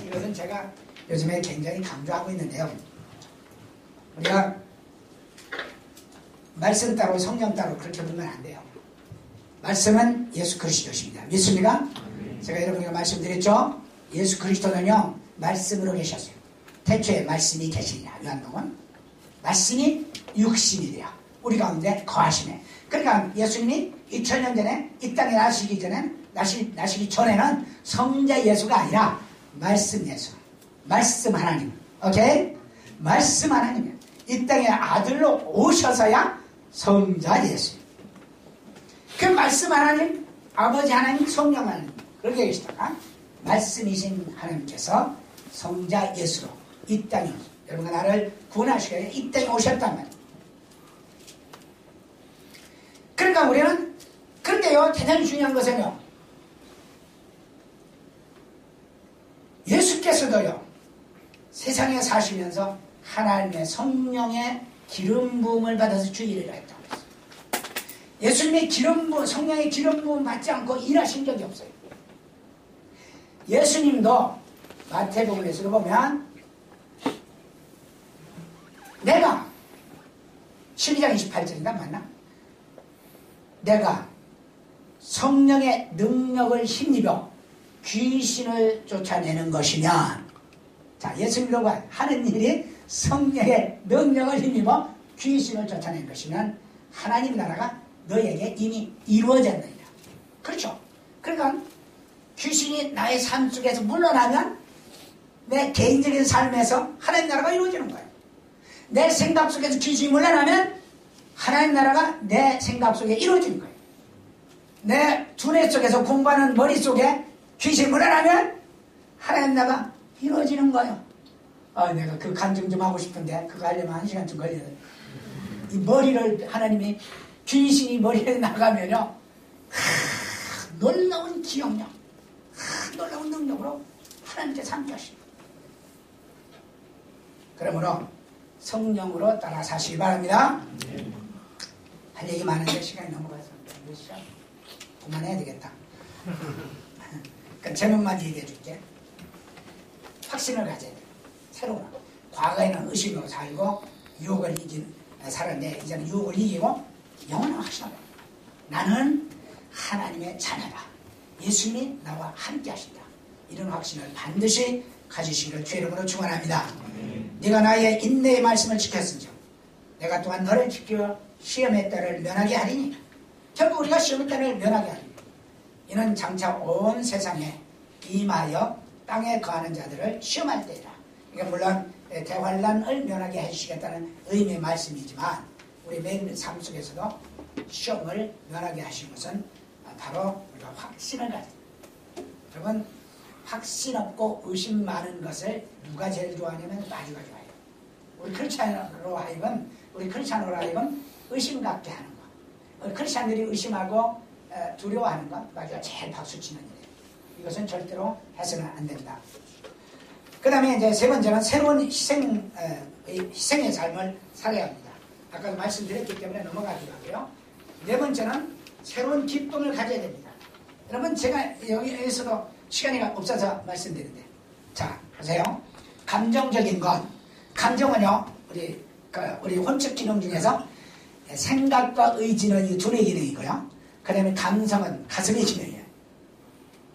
이것은 제가 요즘에 굉장히 강조하고 있는데요. 우리가 말씀 따로 성령 따로 그렇게 보면 안 돼요. 말씀은 예수 그리스도십니다. 믿습니까? 제가 여러분에게 말씀드렸죠? 예수 그리스도는요 말씀으로 계셨어요. 태초에 말씀이 계시니라. 요한복음 말씀이 육신이 되어 우리 가운데 거하시네. 그러니까 예수님이 2000년 전에 이 땅에 나시기 전에는 성자 예수가 아니라 말씀 예수, 말씀 하나님. 오케이? 말씀 하나님. 이 땅에 아들로 오셔서야 성자 예수. 그 말씀 하나님, 아버지 하나님, 성령 하나님, 그렇게 계시다가 말씀이신 하나님께서 성자 예수로 이 땅에, 여러분과 나를 구원하시기 위해 이 땅에 오셨단 말이에요. 그러니까 우리는, 그런데요, 대단히 중요한 것은요, 예수께서도요, 세상에 사시면서 하나님의 성령의 기름 부음을 받아서 주일을 했다고 했어요. 예수님의 기름 부음, 성령의 기름 부음 받지 않고 일하신 적이 없어요. 예수님도 마태복음에서 보면 내가 12장 28절인가 맞나? 내가 성령의 능력을 힘입어 귀신을 쫓아내는 것이면, 자, 예수님으로 하는 일이 성령의 명령을 힘입어 귀신을 쫓아내는 것이면 하나님 나라가 너에게 이미 이루어졌느니라. 그렇죠? 그러니까 귀신이 나의 삶 속에서 물러나면 내 개인적인 삶에서 하나님 나라가 이루어지는 거예요. 내 생각 속에서 귀신이 물러나면 하나님 나라가 내 생각 속에 이루어지는 거예요. 내 두뇌 속에서 공부하는 머릿속에 귀신이 물러나면 하나님 나라가 이루어지는 거예요. 내가 그 간증 좀 하고 싶은데 그거 하려면 1시간쯤 걸려요. 이 머리를 하나님이 귀신이 머리에 나가면요, 놀라운 기억력, 놀라운 능력으로 하나님께서 함께하십니다. 그러므로 성령으로 따라 사시기 바랍니다. 할 얘기 많은데 시간이 넘어가서 몇 시간? 그만해야 되겠다. 그러니까 제목만 얘기해 줄게. 확신을 가져야 돼. 새로운. 과거에는 의심으로 살고 유혹을 살았는데 이제는 유혹을 이기고 영원한 확신을. 나는 하나님의 자녀다. 예수님이 나와 함께 하신다. 이런 확신을 반드시 가지시기를 주의 이름으로 축원합니다. 네가 나의 인내의 말씀을 지켰은즉 내가 또한 너를 지켜 시험의 때를 면하게 하리니. 결국 우리가 시험의 때를 면하게 하리니. 이는 장차 온 세상에 임하여 땅에 거하는 자들을 시험할 때이라. 이게 물론 대환란을 면하게 해주시겠다는 의미의 말씀이지만 우리 매일 삶 속에서도 시험을 면하게 하신 것은 바로 우리가 확신을 가진. 여러분, 확신 없고 의심 많은 것을 누가 제일 좋아하냐면 마귀가 좋아해요. 우리 크리스찬으로 하여금 의심 갖게 하는 거. 우리 크리스찬들이 의심하고 두려워하는 것, 마귀가 제일 박수치는 일이에요. 이것은 절대로 해서는 안 된다. 그 다음에 이제 세 번째는 새로운 희생의 삶을 살아야 합니다. 아까도 말씀드렸기 때문에 넘어가기로 하고요. 네 번째는 새로운 기쁨을 가져야 됩니다. 여러분, 제가 여기에서도 시간이 없어서 말씀드리는데, 자, 보세요. 감정적인 건, 감정은요, 우리 혼적 기능 중에서 생각과 의지는 이 둘의 기능이고요. 그 다음에 감성은 가슴의 기능이에요.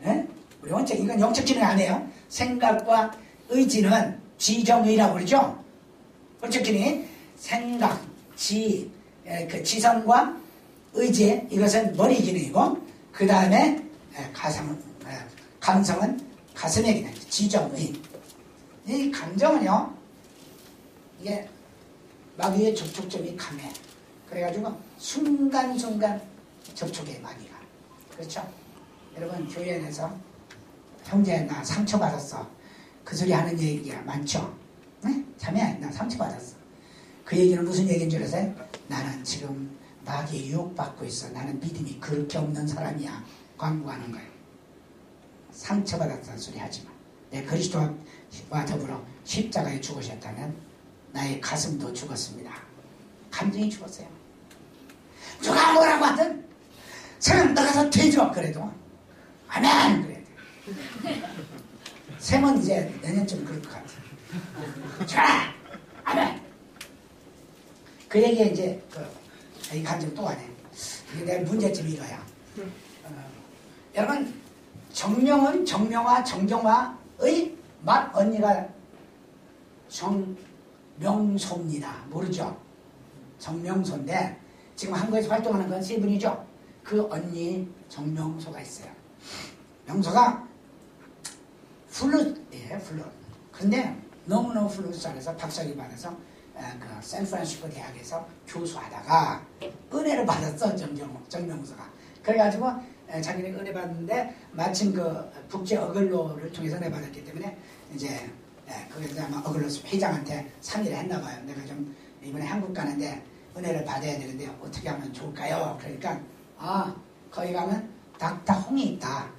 네? 우리 혼적, 이건 영적 기능이 아니에요. 생각과 의지는 지정의라고 그러죠. 혼적 기능이 생각, 그 지성과 의지, 이것은 머리 기능이고, 그 다음에 감성은 가슴의 기능, 지정의. 이 감정은요, 이게 마귀의 접촉점이 강해. 그래가지고 순간순간 접촉해, 마귀가. 그렇죠? 여러분, 교회 안에서 형제, 나 상처받았어. 그 소리 하는 얘기가 많죠? 네? 자매, 나 상처받았어. 그 얘기는 무슨 얘기인 줄 아세요? 나는 지금 마귀에 유혹받고 있어. 나는 믿음이 그렇게 없는 사람이야. 광고하는 거예요. 상처받았다는 소리 하지 마. 내 그리스도와 더불어 십자가에 죽으셨다면 나의 가슴도 죽었습니다. 감정이 죽었어요. 누가 뭐라고 하든 쌤은 나가서 되죠. 그래도 아멘 그래야 돼. 쌤은 이제 내년쯤 그럴 것 같아. 좋아 아멘. 그 얘기에 이제 이 감정 또 하네. 이게 내 문제점이 이거야. 여러분, 정명은 정명화 정정화의 맏 언니가 정명소입니다. 모르죠? 정명소인데 지금 한국에서 활동하는 건 세 분이죠. 그 언니 정명소가 있어요. 명소가 플룻이에요. 플룻. 근데 너무너무 플룻 잘해서 박사학위 받아서 그 샌프란시스코 대학에서 교수하다가 은혜를 받았어. 정명소가. 그래가지고 자기는 은혜 받는데 마침 그 국제 어글로를 통해서 은혜 받았기 때문에 이제 거기서 아마 어글로 회장한테 상의를 했나 봐요. 내가 좀 이번에 한국 가는데 은혜를 받아야 되는데 어떻게 하면 좋을까요? 그러니까 거기 가면 닥터 홍이 있다.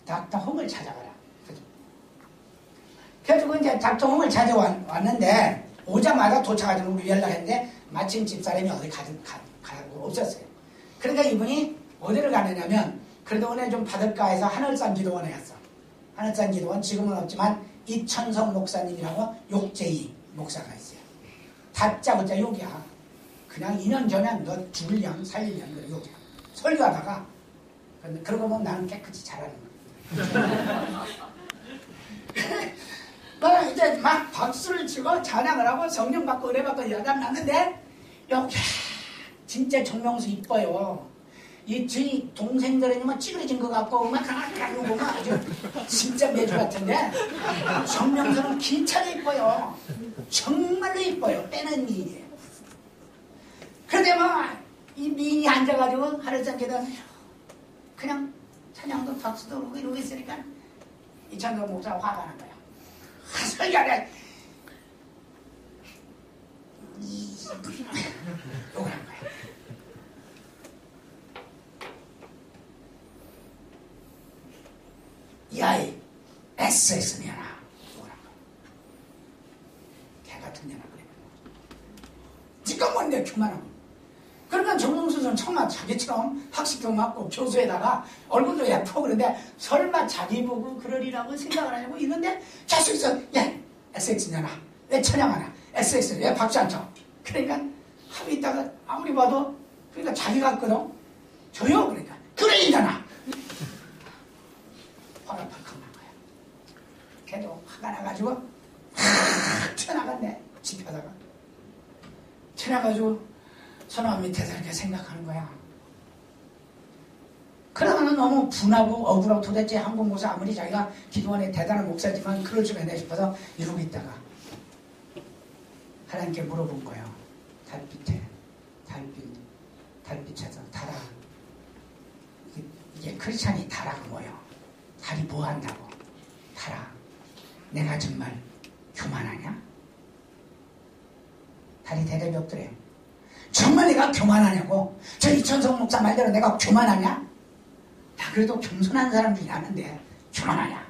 닥터 홍을 찾아가라. 그래가지고 이제 닥터 홍을 찾아왔는데 오자마자 도착하자고 우리 연락했는데 마침 집사람이 어디 가고 없었어요. 그러니까 이분이 어디를 가느냐면 그래도 은혜 좀 받을까 해서 하늘산 기도원에 갔어. 하늘산 기도원 지금은 없지만 이천성 목사님이라고 욕제이 목사가 있어요. 다짜고짜 욕이야. 그냥 2년 전에 너 죽을련 살릴련 그래 욕이야. 설교하다가 그러고 보면 나는 깨끗이 잘하는 거야. 이제 막 박수를 치고 찬양을 하고 성령 받고 은혜 받고 여담 났는데 여기 진짜 정명수 이뻐요. 이 저희 동생들은 뭐 찌그러진 것 같고 막 하는 거만 아주 진짜 매주 같은데 정명수는 기차도 이뻐요. 정말로 이뻐요. 빼는 미인이에요. 그런데 이 미인이 앉아가지고 하루 종일 그냥 찬양도 박수도 그러고 이러고 있으니까 이찬동 목사가 화가 난 거야. 설교를 욕을 한 거야. 야이 SS년아 욕을 한 거야. 개 같은 년아 그래. 니가 뭔데 교만하고. 그러니까 정몽수는 정말 자기처럼 학식도 맞고 교수에다가 얼굴도 예쁘고 그런데 설마 자기 보고 그러리라고 생각을 하냐고 있는데 자식에서 야 SX년아 왜 찬양하나 SX 왜 박수 안 쳐. 그러니까 하루 있다가 아무리 봐도 그러니까 자기 같거든. 저요 그러니까 그래 이년아 화가 팍팍 난 거야. 걔도 화가 나가지고 확 튀어나갔네. 집하다가 튀어나가지고 소나무 밑에서 이렇게 생각하는 거야. 그러면 너무 분하고 억울하고 도대체 한국 목사 아무리 자기가 기도원에 대단한 목사지만 그럴 줄 아네 싶어서 이러고 있다가 하나님께 물어본 거예요. 달빛에 달빛에서 달아 이게 크리스찬이 달아가 뭐예요? 달이 뭐 한다고? 달아 내가 정말 교만하냐? 달이 대답이 없더래요. 정말 내가 교만하냐고? 저 이천성 목사 말대로 내가 교만하냐? 나 그래도 겸손한 사람 중에 하는데 교만하냐?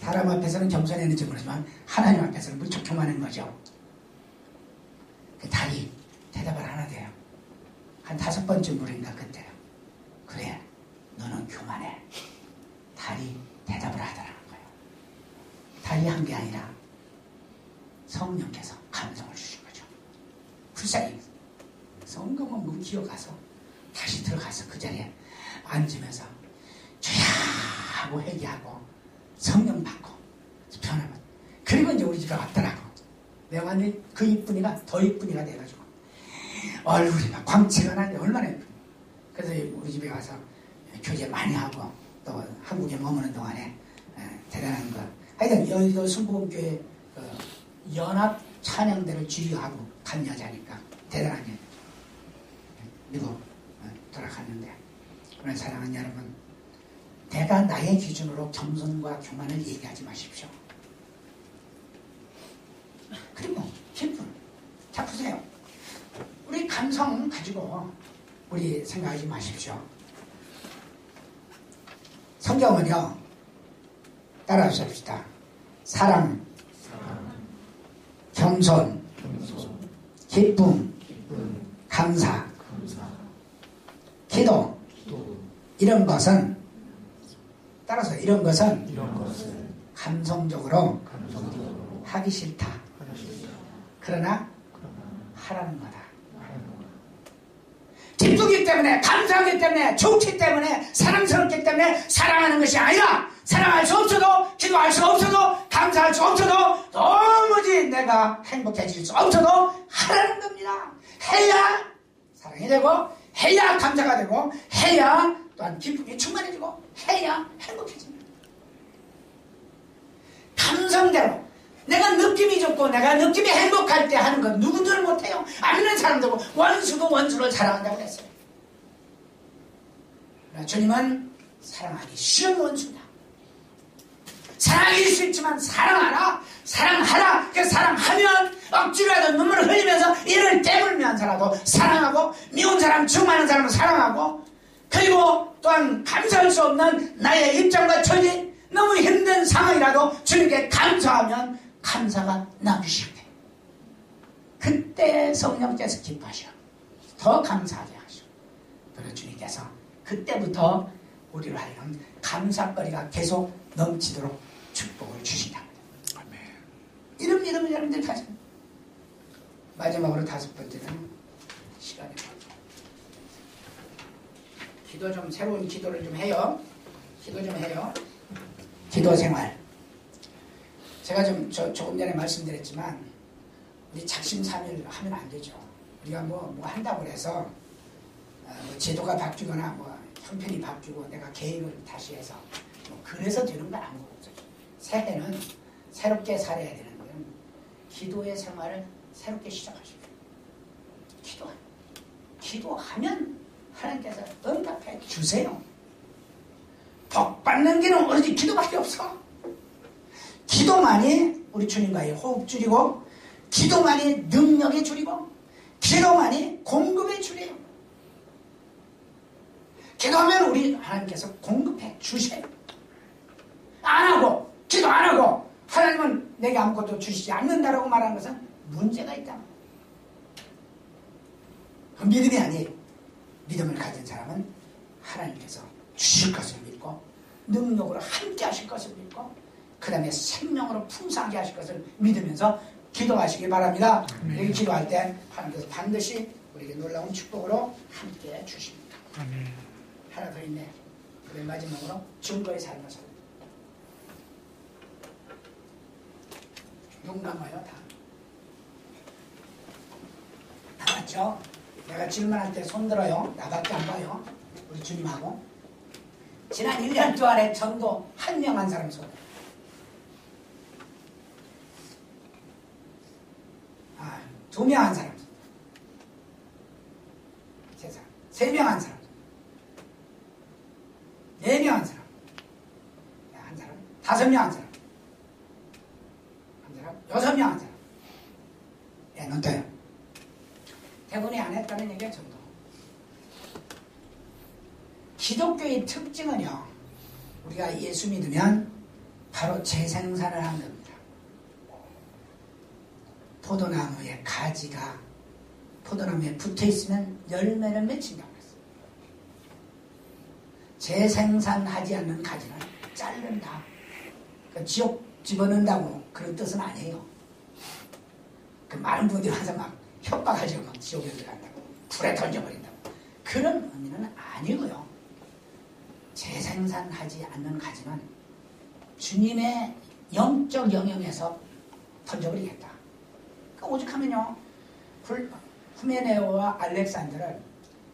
사람 앞에서는 겸손했는지 모르지만 하나님 앞에서는 무척 교만한 거죠. 그 달이 대답을 안 하대요. 한 5번쯤 물으니까 그때요. 그래 너는 교만해. 달이 대답을 하더라는 거예요. 달이 한 게 아니라 성령께서 감동을 주신 거죠. 불쌍히 성경은 문 기어가서 다시 들어가서 그 자리에 앉으면서 주야 하고 회개하고 성령 받고 변하면 그리고 이제 우리 집에 왔더라고. 내가 완전히 그 이쁜이가 더 이쁜이가 돼가지고 얼굴이 막 광채가 나는데 얼마나 이쁜. 그래서 우리 집에 와서 교제 많이 하고 또 한국에 머무는 동안에 대단한 거 하여튼 여의도 순복음교회 연합 찬양대를 지휘하고 간 여자니까 대단하게 미국 돌아갔는데 오늘 사랑하는 여러분 내가 나의 기준으로 겸손과 교만을 얘기하지 마십시오. 그리고 기쁨 자 보세요. 우리 감성 가지고 우리 생각하지 마십시오. 성경은요 따라서 합시다. 사랑 겸손 기쁨 감사 기도 이런 것은 따라서 이런 것은 감성적으로 하기 싫다. 그러나 하라는 거다. 기쁘기 때문에 감사하기 때문에 좋기 때문에 사랑스럽기 때문에 사랑하는 것이 아니라 사랑할 수 없어도 기도할 수 없어도 감사할 수 없어도 도무지 내가 행복해질 수 없어도 하라는 겁니다. 해야 사랑이 되고 해야 감사가 되고 해야 또한 기쁨이 충만해지고 해야 행복해집니다. 감성대로 내가 느낌이 좋고 내가 느낌이 행복할 때 하는 건 누구들 못해요. 안 믿는 사람도 원수도 원수를 사랑한다고 했어요. 그러나 주님은 사랑하기 쉬운 원수다. 사랑하기 싫지만 사랑하라. 그 사랑하면 억지로라도 눈물을 흘리면서 이를 깨물면서라도 사랑하고 미운 사람 충만한 사람을 사랑하고 그리고 또한 감사할 수 없는 나의 입장과 처지 너무 힘든 상황이라도 주님께 감사하면 감사가 나기 시작해. 그때 성령께서 기뻐하셔. 더 감사하게 하셔. 그래서 주님께서 그때부터 우리로 하여금 감사거리가 계속 넘치도록 축복을 주신답니다. 이런 믿음을 여러분들 가져. 마지막으로 5번째는 시간이 기도 좀 새로운 기도를 좀 해요. 기도 좀 해요. 기도 생활. 제가 조금 전에 말씀드렸지만 우리 작심삼일 하면 안 되죠. 우리가 뭐 한다고 해서 뭐 제도가 바뀌거나 뭐 형편이 바뀌고 내가 계획을 다시 해서 뭐 그래서 되는 건 아무것도 없어요. 새해는 새롭게 살아야 되는 거는 기도의 생활을 새롭게 시작하십시오. 기도하면 하나님께서 응답해 주세요. 복 받는 길은 오로지 기도밖에 없어. 기도만이 우리 주님과의 호흡 줄이고, 기도만이 능력의 줄이고, 기도만이 공급의 줄이에요. 기도하면 우리 하나님께서 공급해 주세요. 안 하고, 기도 안 하고, 하나님은 내게 아무것도 주시지 않는다라고 말하는 것은 문제가 있다. 그 믿음이 아니에요. 믿음을 가진 사람은 하나님께서 주실 것을 믿고, 능력으로 함께 하실 것을 믿고, 그 다음에 생명으로 풍성하게 하실 것을 믿으면서 기도하시기 바랍니다. 이렇게 기도할 때 하나님께서 반드시 우리에게 놀라운 축복으로 함께 해 주십니다. 하나 더 있네. 그래 마지막으로 증거의 삶을 삽니다. 눈 감아요. 다 맞죠? 내가 질문할 때 손 들어요. 나밖에 안 봐요. 우리 주님하고. 지난 1년 동안에 전도 한 명 한 사람 손. 2명 한 사람. 세상. 3명 한 사람. 4명 한 사람. 한 사람. 5명 한 사람. 한 사람. 6명 한 사람. 예, 눈 떠요. 대부분이 안 했다는 얘기가 전도. 기독교의 특징은요, 우리가 예수 믿으면 바로 재생산을 하는 겁니다. 포도나무의 가지가 포도나무에 붙어있으면 열매를 맺힌다고 했어요. 재생산하지 않는 가지는 자른다. 그러니까 지옥 집어넣는다고 그런 뜻은 아니에요. 그 많은 분들이 항상 막 협박하죠. 막 지옥에 들어간다고. 불에 던져버린다고. 그런 의미는 아니고요. 재생산하지 않는 가지는 주님의 영적 영역에서 던져버리겠다. 오죽하면요, 후메네오와 알렉산더를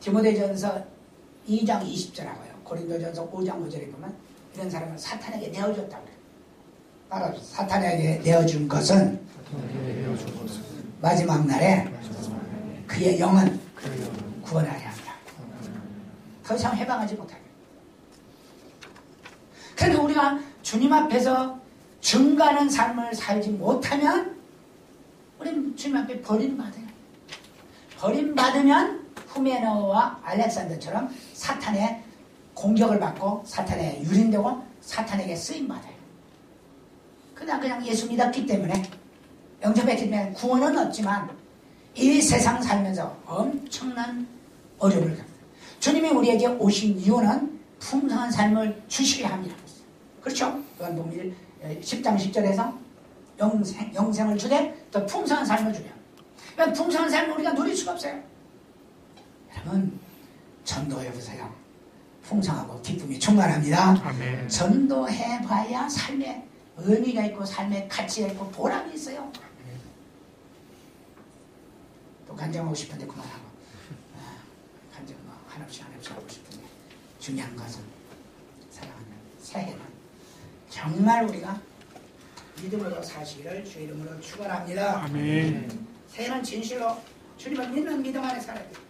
디모데전서 2장 20절하고요, 고린도전서 5장 5절에 보면 이런 사람을 사탄에게 내어줬다고 그래요. 바로 사탄에게 내어준 것은 마지막 날에 그의 영은 구원하게 한다. 더 이상 해방하지 못하게. 그러니까 우리가 주님 앞에서 증가하는 삶을 살지 못하면 우리는 주님 앞에 버림받아요. 버림받으면 후메네오와 알렉산더처럼 사탄의 공격을 받고 사탄에 유린되고 사탄에게 쓰임받아요. 그냥 예수 믿었기 때문에 영접했기 때문에 구원은 없지만 이 세상 살면서 엄청난 어려움을 갑니다. 주님이 우리에게 오신 이유는 풍성한 삶을 주시게 합니다. 그렇죠? 요한복음 10장 10절에서 영생을 주되 더 풍성한 삶을 주려. 그러니까 풍성한 삶을 우리가 누릴 수가 없어요. 여러분, 전도해보세요. 풍성하고 기쁨이 충만합니다. 아멘. 전도해봐야 삶에 의미가 있고 삶에 가치가 있고 보람이 있어요. 또 간증하고 싶은데 그만하고. 간증 한없이 하고 싶은데 중요한 것은 사랑하는 새해는 정말 우리가 믿음으로 사시기를 주 이름으로 축원합니다. 아멘. 새해는 진실로 주님을 믿는 믿음 안에 살아야 돼요.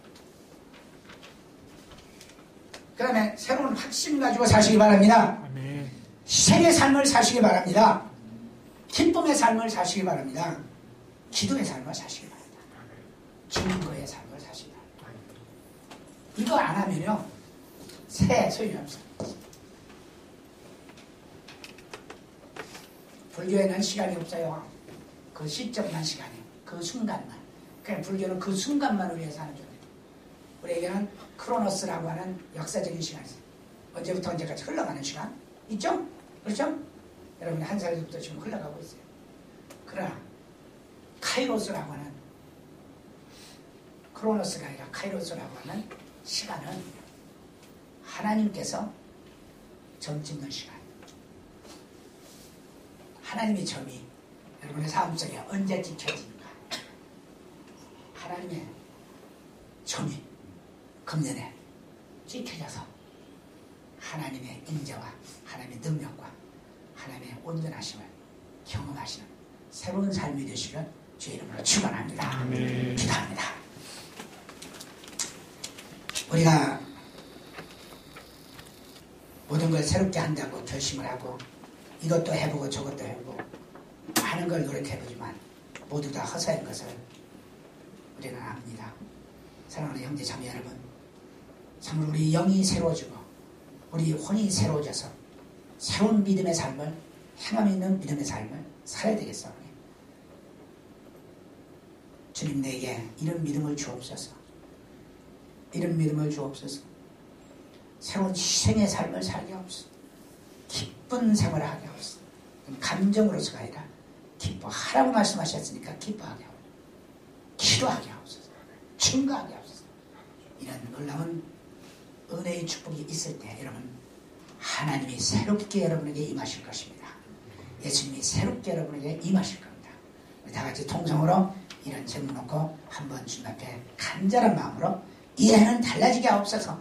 그 다음에 새로운 확신 가지고 사시기 바랍니다. 아멘. 희생의 삶을 사시기 바랍니다. 기쁨의 삶을 사시기 바랍니다. 기도의 삶을 사시기 바랍니다. 증거의 삶을 사시기 바랍니다. 이거 안 하면요, 새해 소용이 없어요. 불교에는 시간이 없어요. 그 시점만 시간이에요. 그 순간만. 그냥 불교는 그 순간만을 위해서 하는 종이에요. 우리에게는 크로노스라고 하는 역사적인 시간이 있어요. 언제부터 언제까지 흘러가는 시간 있죠? 그렇죠? 여러분이 한 살부터 지금 흘러가고 있어요. 그러나 카이로스라고 하는, 크로노스가 아니라 카이로스라고 하는 시간은 하나님께서 점 찍는 시간. 하나님의 점이 여러분의 삶 속에 언제 찍혀집니까? 하나님의 점이 금년에 찍혀져서 하나님의 인자와 하나님의 능력과 하나님의 온전하심을 경험하시는 새로운 삶이 되시길 주의 이름으로 축원합니다. 기도합니다. 우리가 모든 걸 새롭게 한다고 결심을 하고 이것도 해보고 저것도 해보고 많은 걸 노력해보지만 모두 다 허사인 것을 우리는 압니다. 사랑하는 형제 자매 여러분, 참으로 우리 영이 새로워지고 우리 혼이 새로워져서 새로운 믿음의 삶을, 행함 있는 믿음의 삶을 살아야 되겠사오니 주님 내게 이런 믿음을 주옵소서. 이런 믿음을 주옵소서. 새로운 희생의 삶을 살게 하옵소서. 기쁜 생활을 하게 하옵소서. 감정으로서가 아니라 기뻐하라고 말씀하셨으니까 기뻐하게 하옵소서. 기도하게 하옵소서. 증거하게 하옵소서. 이런 놀라운 은혜의 축복이 있을 때 여러분 하나님이 새롭게 여러분에게 임하실 것입니다. 예수님이 새롭게 여러분에게 임하실 겁니다. 우리 다 같이 통성으로 이런 제목 놓고 한번 주님 앞에 간절한 마음으로 이 해는 달라지게 하옵소서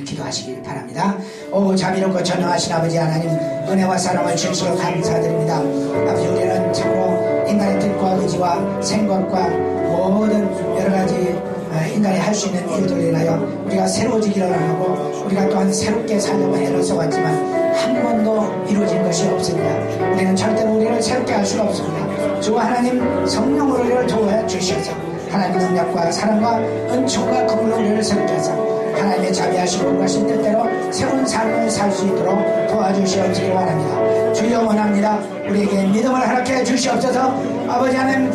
기도하시길 바랍니다. 오 자비롭고 전능하신 아버지 하나님, 은혜와 사랑을 주시어 감사드립니다. 아버지, 우리는 참으로 인간의 뜻과 의지와 생각과 모든 여러가지 인간이 할 수 있는 일들로 인하여 우리가 새로워지기를 원하고 우리가 또한 새롭게 살려고 애를 써왔지만 한 번도 이루어진 것이 없습니다. 우리는 절대로 우리를 새롭게 할 수가 없습니다. 주 하나님 성령으로 우리를 도와 주셔서 하나님의 능력과 사랑과 은총과 긍휼로 우리를 새롭게 하사 하나님의 자비하시고 원하신 뜻대로 새로운 삶을 살 수 있도록 도와주시옵기를 원합니다. 주여 원합니다. 우리에게 믿음을 허락해 주시옵소서. 아버지 하나님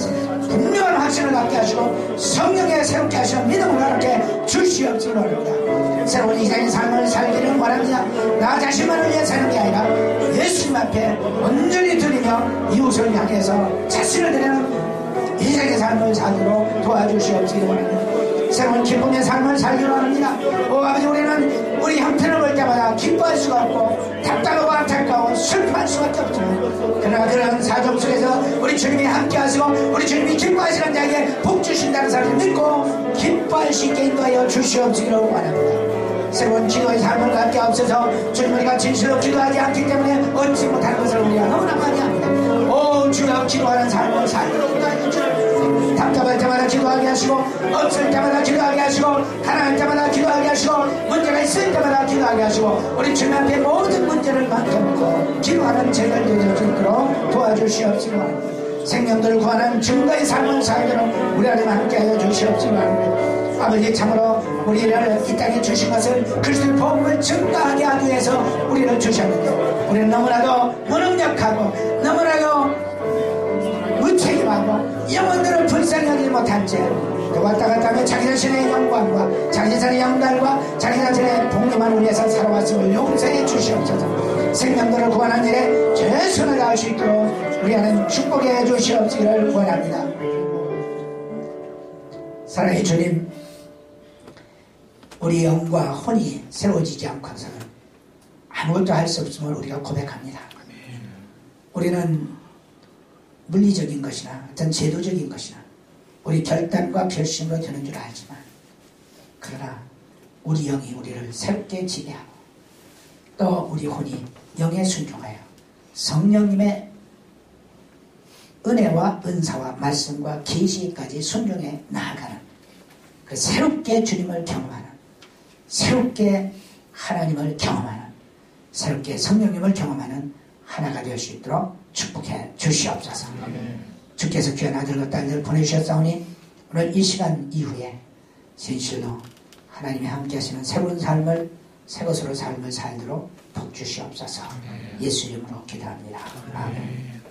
분명한 확신을 갖게 하시고 성령에 새롭게 하시는 믿음을 허락해 주시옵기를 원합니다. 새로운 인생의 삶을 살기를 원합니다. 나 자신만을 위해 사는 게 아니라 예수님 앞에 온전히 드리며 이웃을 향해서 자신을 드리는 인생의 삶을 살도록 도와주시옵기를 원합니다. 새로운 기쁨의 삶을 살기로 합니다. 오 아버지, 우리는 우리 형편을 볼 때마다 기뻐할 수가 없고 답답하고 안타까워 슬퍼할 수밖에 없지만 그러나 그런 사정 속에서 우리 주님이 함께 하시고 우리 주님이 기뻐하시는 자에게 복 주신다는 사실을 믿고 기뻐할 수 있게 인도하여 주시옵기를 원합니다. 새로운 기도의 삶을 갖게 하옵소서. 주님, 우리가 진실로 기도하지 않기 때문에 얻지 못하는 것을 우리가 너무나 많이 합니다. 오 주여, 기도하는 삶을 살도록 인도하여 주옵소서. 답답할 때마다 기도하게 하시고 없을 때마다 기도하게 하시고 가난할 때마다 기도하게 하시고 문제가 있을 때마다 기도하게 하시고 우리 주님 앞에 모든 문제를 맡겨놓고 기도하는 제가 되어질 수 있도록 도와주시옵시고 생명들을 구하는 증거의 삶을 살도록 우리 하나님 함께하여 주시옵시고 아버지, 참으로 우리를 이 땅에 주신 것을 그리스도의 복음을 증거하게 하기 위해서 우리를 주셨는데 우리는 너무나도 무능력하고 너무나도 무책임하고 영혼들을 불쌍히 여기지 못한 채 왔다 갔다 하며 자기 자신의 영광과 자기 자신의 영달과 자기 자신의 복리만을 위해서 살아왔음을 용서해 주시옵소서. 생명들을 구하는 일에 최선을 다할 수 있도록 우리 하나님 축복해 주시옵기를 원합니다. 사랑의 주님, 우리 영과 혼이 새로워지지 않고서는 아무것도 할 수 없음을 우리가 고백합니다. 우리는 물리적인 것이나 어떤 제도적인 것이나 우리 결단과 결심으로 되는 줄 알지만 그러나 우리 영이 우리를 새롭게 지배하고 또 우리 혼이 영에 순종하여 성령님의 은혜와 은사와 말씀과 계시까지 순종해 나아가는 그 새롭게 주님을 경험하는 새롭게 하나님을 경험하는 새롭게 성령님을 경험하는 하나가 될 수 있도록 축복해 주시옵소서. 주께서 귀한 아들과 딸들을 보내주셨사오니 오늘 이 시간 이후에 진실로 하나님이 함께 하시는 새로운 삶을 새 것으로 삶을 살도록 복 주시옵소서. 예수 이름으로 기도합니다. 아멘.